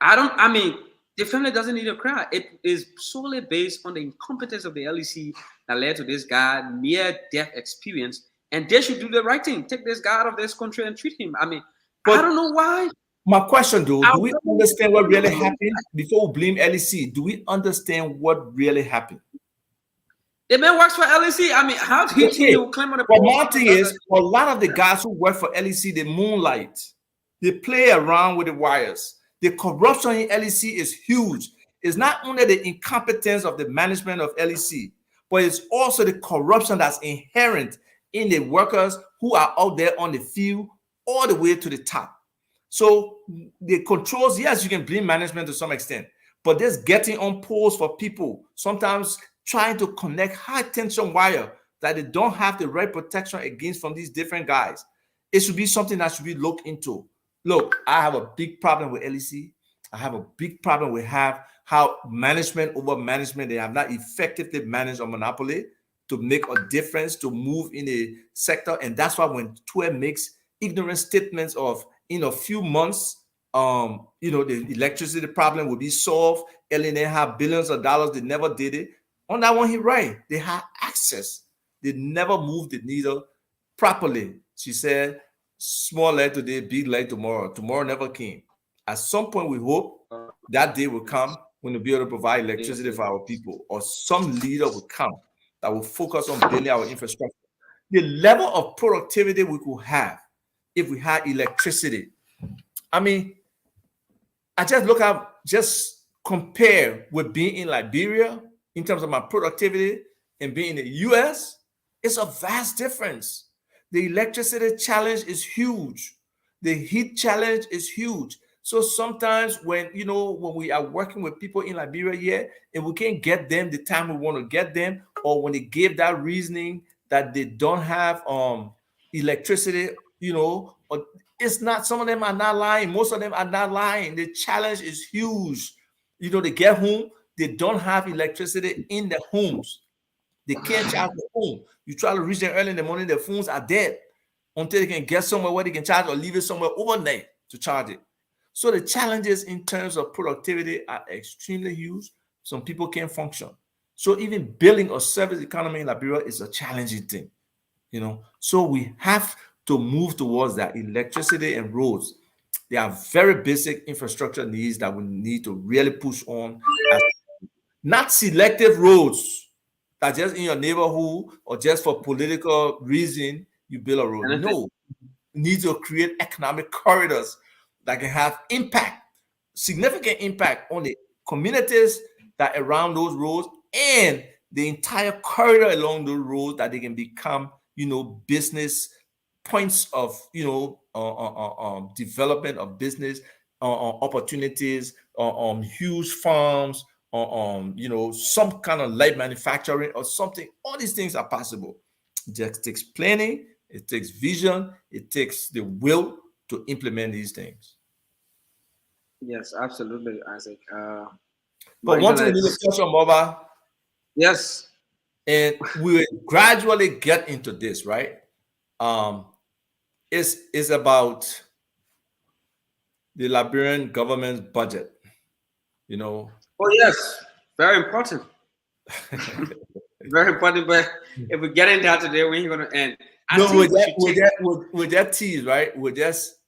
The family doesn't need to cry. It is solely based on the incompetence of the LEC that led to this guy near-death experience. And they should do the right thing. Take this guy out of this country and treat him. I don't know why. My question, though, do we understand what really happened? Before we blame LEC, do we understand what really happened? The man works for LEC. How do you think he will climb on the pole? But my thing is, a lot of the guys who work for LEC, they moonlight. They play around with the wires. The corruption in LEC is huge. It's not only the incompetence of the management of LEC, but it's also the corruption that's inherent in the workers who are out there on the field all the way to the top. So the controls, yes, you can blame management to some extent, but there's getting on poles for people, sometimes trying to connect high tension wire that they don't have the right protection against from these different guys. It should be something that should be looked into. Look, I have a big problem with LEC. I have a big problem with how management over management, they have not effectively managed a monopoly to make a difference, to move in a sector. And that's why when TWE makes ignorant statements of in a few months, the electricity problem will be solved. LNA have billions of dollars, they never did it. On that one, he right. They had access. They never moved the needle properly. She said, small leg today, big leg tomorrow. Tomorrow never came. At some point, we hope that day will come when we'll be able to provide electricity for our people, or some leader will come that will focus on building our infrastructure. The level of productivity we could have if we had electricity. I mean, I just compare with being in Liberia in terms of my productivity and being in the US. It's a vast difference. The electricity challenge is huge. The heat challenge is huge. So sometimes when we are working with people in Liberia here and we can't get them the time we want to get them, or when they give that reasoning that they don't have electricity, or it's not, some of them are not lying. Most of them are not lying. The challenge is huge. They get home, they don't have electricity in their homes. They can't charge the phone. You try to reach them early in the morning, their phones are dead until they can get somewhere where they can charge, or leave it somewhere overnight to charge it. So the challenges in terms of productivity are extremely huge. Some people can't function. So even building a service economy in Liberia is a challenging thing, So we have to move towards that. Electricity and roads, they are very basic infrastructure needs that we need to really push on. Not selective roads that just in your neighborhood or just for political reason you build a road. No, you need to create economic corridors that can have impact, significant impact on the communities that around those roads and the entire corridor along those roads, that they can become, business points of, development of business opportunities, huge farms, some kind of light manufacturing or something. All these things are possible. It just takes planning, it takes vision, it takes the will to implement these things. Yes, absolutely, Isaac. But one thing we need to touch on, Baba. Yes. And we will gradually get into this, right? It's about the Liberian government's budget. Oh yes, very important. Very important. But if we get into that today, we ain't gonna end. With that tease, right? We'll just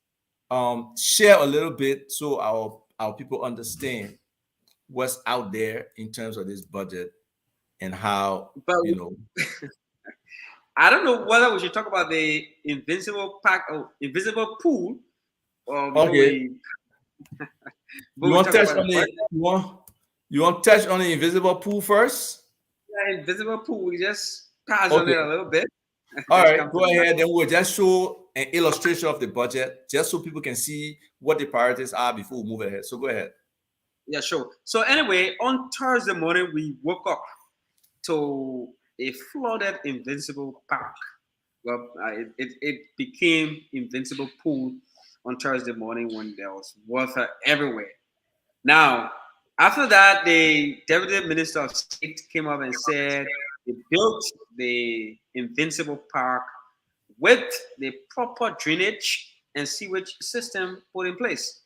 share a little bit so our people understand what's out there in terms of this budget and how, I don't know whether we should talk about the invincible pack or invisible pool, or okay. You want to touch on the invisible pool first? Yeah, invisible pool. We just pass on it a little bit. All right, go ahead. Then we'll just show an illustration of the budget, just so people can see what the priorities are before we move ahead. So go ahead. Yeah, sure. So anyway, on Thursday morning, we woke up to a flooded Invincible Park. Well, it became Invincible Pool on Thursday morning when there was water everywhere. Now, after that, the Deputy Minister of State came up and said they built the Invincible Park with the proper drainage and sewage system put in place.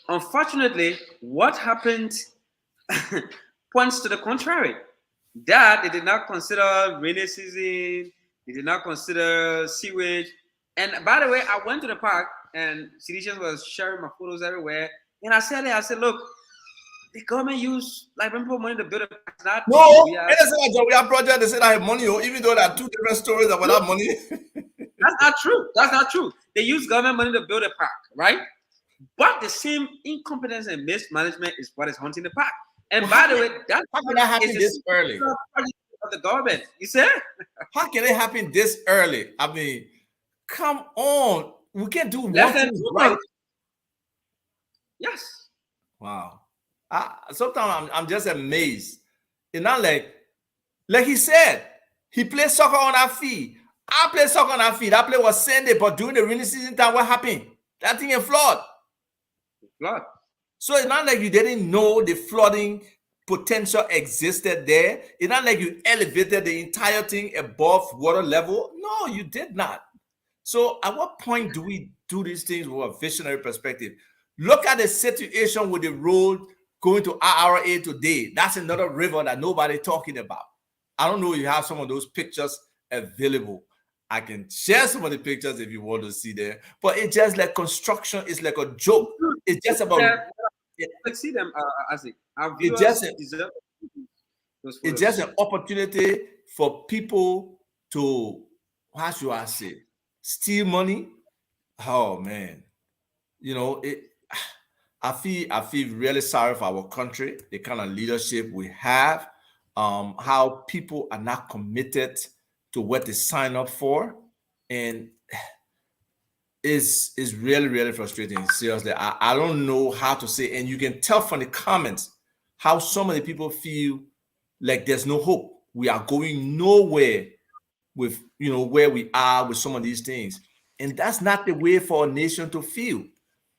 Unfortunately, what happened points to the contrary. That they did not consider rainy season, they did not consider sewage. And by the way, I went to the park and Seditious was sharing my photos everywhere. And I said, look, the government used Liberian money to build a park. No, we have project. They said I have money, even though there are two different stories about that money. That's not true. That's not true. They use government money to build a park, right? But the same incompetence and mismanagement is what is haunting the park. And by the way, how can that happen this early? Of the government, you said? How can it happen this early? I mean, come on, we can't do one thing right. Yes. Wow. Sometimes I'm just amazed. It's not like he said, he plays soccer on our feet. I play soccer on our feet. That play was Sunday, but during the rainy season time, what happened? That thing is flood. Flood. So it's not like you didn't know the flooding potential existed there. It's not like you elevated the entire thing above water level. No, you did not. So at what point do we do these things with a visionary perspective? Look at the situation with the road going to IRA today. That's another river that nobody talking about. I don't know if you have some of those pictures available. I can share some of the pictures if you want to see there. But it's just like construction is like a joke. It's just about I see them as our it's viewers just deserve those it's photos. just an opportunity for people to, how should I say, steal money. Oh man, you know it. I feel really sorry for our country, the kind of leadership we have, how people are not committed to what they sign up for, and is really frustrating. Seriously, I don't know how to say, and you can tell from the comments how so many people feel like there's no hope. We are going nowhere with where we are with some of these things, and that's not the way for a nation to feel.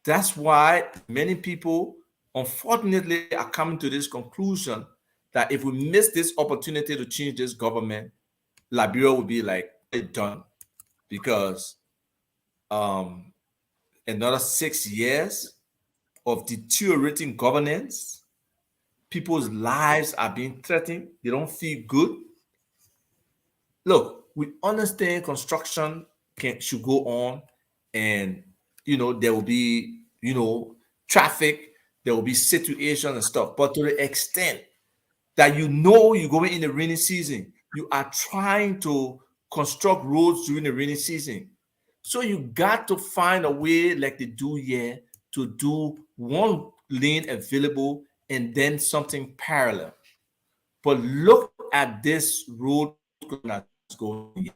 That's why many people, unfortunately, are coming to this conclusion that if we miss this opportunity to change this government, Liberia will be like done, because another 6 years of deteriorating governance, people's lives are being threatened. They don't feel good. Look, we understand construction should go on, and there will be traffic, there will be situation and stuff. But to the extent that you're going in the rainy season, you are trying to construct roads during the rainy season. So you got to find a way, like they do here, to do one lane available and then something parallel. But look at this road that's going here.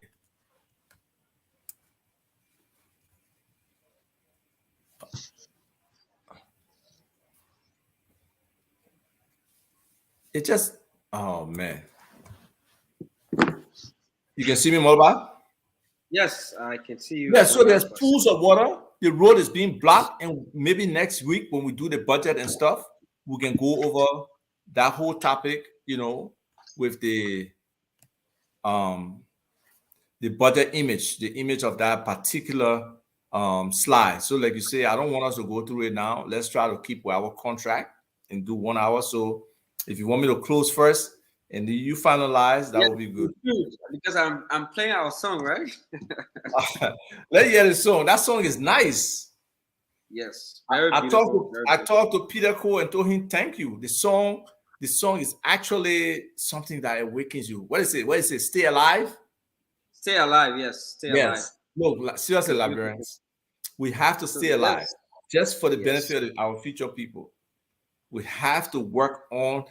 It just, oh man. You can see me, Molba? Yes, I can see you. Yeah, so there's pools of water. The road is being blocked, and maybe next week when we do the budget and stuff, we can go over that whole topic, with the budget image, the image of that particular slide. So like you say, I don't want us to go through it now. Let's try to keep with our contract and do 1 hour. So if you want me to close first and then you finalize, that would be good. Because I'm playing our song, right? Let's hear the song. That song is nice. Yes. I talked to Peter Cole and told him thank you. The song is actually something that awakens you. What is it? What is it? Stay alive? Stay alive, yes. Stay alive. Look, seriously, Liberians, we have to stay alive just for the benefit of our future people. We have to work on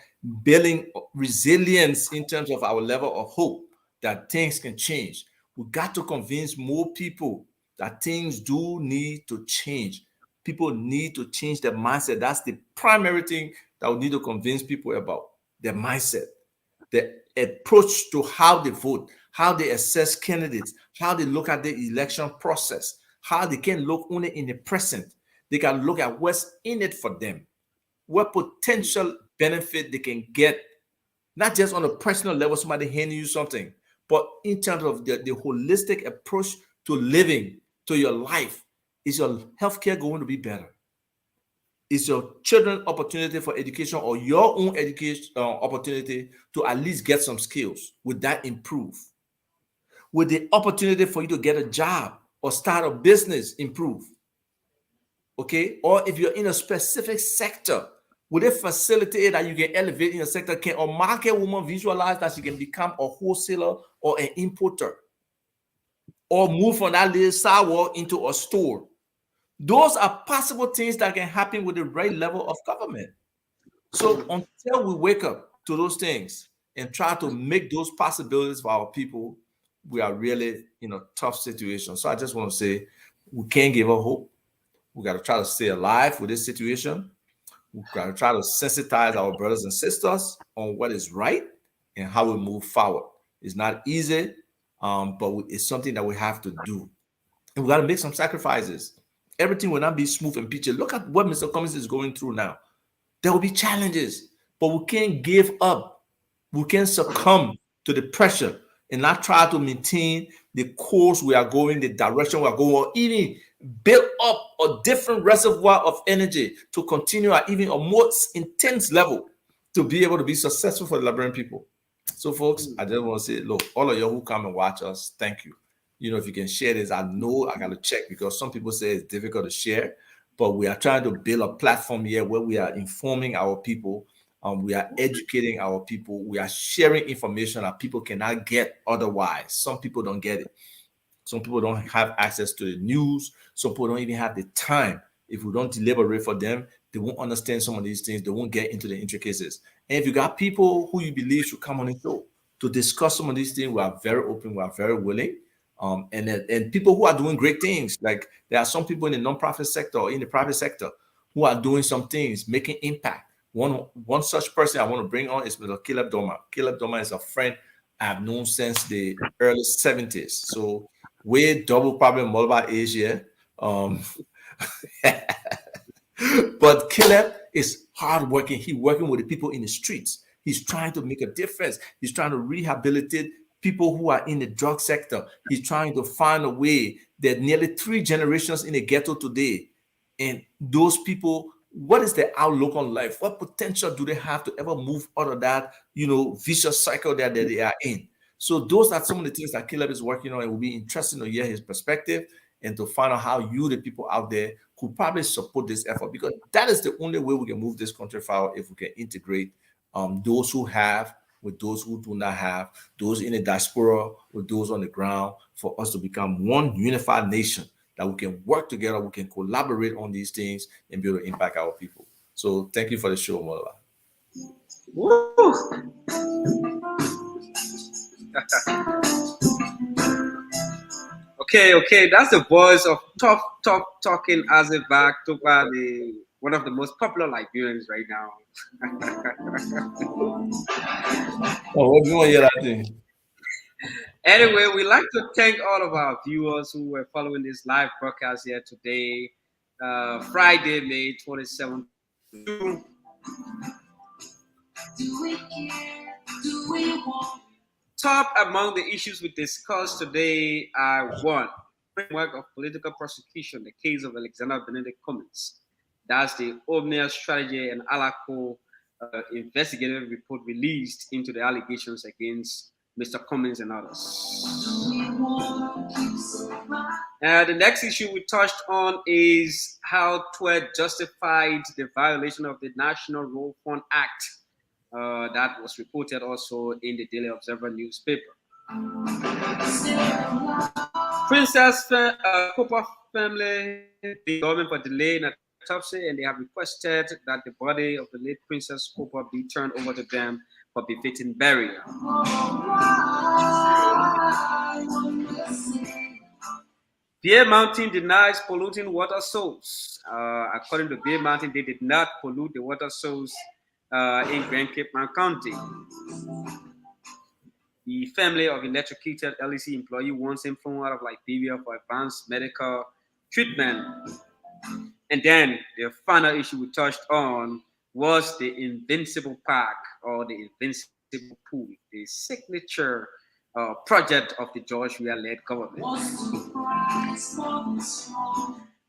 building resilience in terms of our level of hope that things can change. We got to convince more people that things do need to change. People need to change their mindset. That's the primary thing that we need to convince people about, their mindset, the approach to how they vote, how they assess candidates, how they look at the election process, how they can look only in the present. They can look at what's in it for them, what potential benefit they can get, not just on a personal level, somebody handing you something, but in terms of the holistic approach to living, to your life. Is your healthcare going to be better? Is your children opportunity for education or your own education opportunity to at least get some skills? Would that improve? Would the opportunity for you to get a job or start a business improve? Okay, or if you're in a specific sector, would it facilitate that you can elevate in a sector? Can a market woman visualize that she can become a wholesaler or an importer, or move from that little sidewalk into a store? Those are possible things that can happen with the right level of government. So until we wake up to those things and try to make those possibilities for our people, we are really in a tough situation. So I just want to say we can't give up hope. We got to try to stay alive with this situation. We got to try to sensitize our brothers and sisters on what is right and how we move forward. It's not easy. but it's something that we have to do, and we got to make some sacrifices. Everything will not be smooth and peachy. Look at what Mr. Cummings is going through now. There will be challenges, but we can't give up. We can't succumb to the pressure and not try to maintain the course we are going, the direction we are going, or even build up a different reservoir of energy to continue at even a more intense level to be able to be successful for the Liberian people. So, folks, I just want to say, look, all of you who come and watch us, thank you. If you can share this, I know I got to check because some people say it's difficult to share, but we are trying to build a platform here where we are informing our people, we are educating our people, we are sharing information that people cannot get otherwise. Some people don't get it. Some people don't have access to the news. Some people don't even have the time. If we don't deliberate for them, they won't understand some of these things. They won't get into the intricacies. And if you got people who you believe should come on the show to discuss some of these things, we are very open. We are very willing. And people who are doing great things, like there are some people in the nonprofit sector or in the private sector who are doing some things, making impact. One such person I want to bring on is Mr. Caleb Doma. Caleb Doma is a friend I've known since the early 70s. So we're double probably Malabar age here. But Caleb is hardworking. He's working with the people in the streets. He's trying to make a difference. He's trying to rehabilitate people who are in the drug sector. He's trying to find a way that nearly 3 generations in the ghetto today. And those people, what is their outlook on life? What potential do they have to ever move out of that, vicious cycle that they are in? So those are some of the things that Caleb is working on. It will be interesting to hear his perspective and to find out how you, the people out there, could probably support this effort, because that is the only way we can move this country forward, if we can integrate those who have with those who do not have, those in the diaspora with those on the ground, for us to become one unified nation that we can work together, we can collaborate on these things and be able to impact our people. So thank you for the show, Mola. Okay, that's the voice of talking Azevak Tupa, one of the most popular Liberians right now. What do you want to hear that thing? Anyway, we'd like to thank all of our viewers who were following this live broadcast here today, Friday, May 27th. Top among the issues we discussed today are: 1, framework of political prosecution, the case of Alexander Benedict Cummings. That's the Omnia Strategy and Alaco investigative report released into the allegations against Mr. Cummings and others. The next issue we touched on is how Twitter justified the violation of the National Road Fund Act. That was reported also in the Daily Observer newspaper. Princess Cooper family, the government for delaying an autopsy, and they have requested that the body of the late Princess Cooper be turned over to them for befitting burial. Bear Mountain denies polluting water source. According to Bear Mountain, they did not pollute the water source in Grand Cape Mount County. The family of electrocuted LEC employee wants him flown out of Liberia for advanced medical treatment. And then the final issue we touched on was the Invincible Park, or the Invincible Pool, the signature project of the George Weah-led government.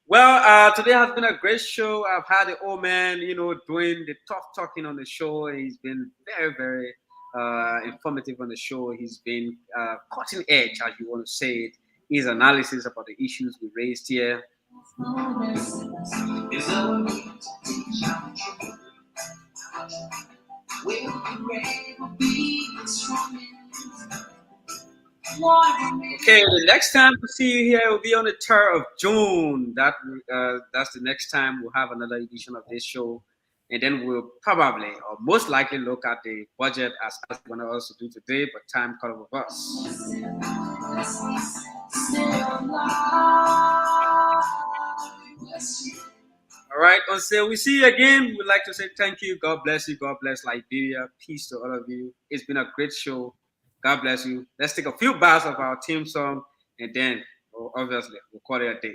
Well, today has been a great show. I've had the old man, doing the tough talking on the show. He's been very, very informative on the show. He's been cutting edge, as you want to say it. His analysis about the issues we raised here. Okay, the next time we see you here will be on the 3rd of June. That's the next time we'll have another edition of this show. And then we'll probably, or most likely, look at the budget as we want to also do today, but time caught up with us. All right, until we see you again, we'd like to say thank you. God bless you. God bless Liberia. Peace to all of you. It's been a great show. God bless you. Let's take a few bars of our theme song, and then obviously we'll call it a day.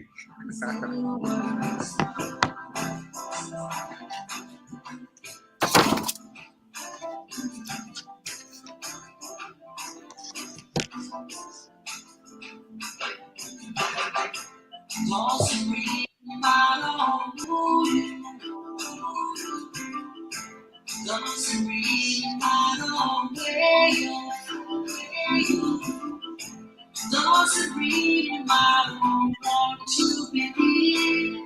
Doesn't read my own want to believe.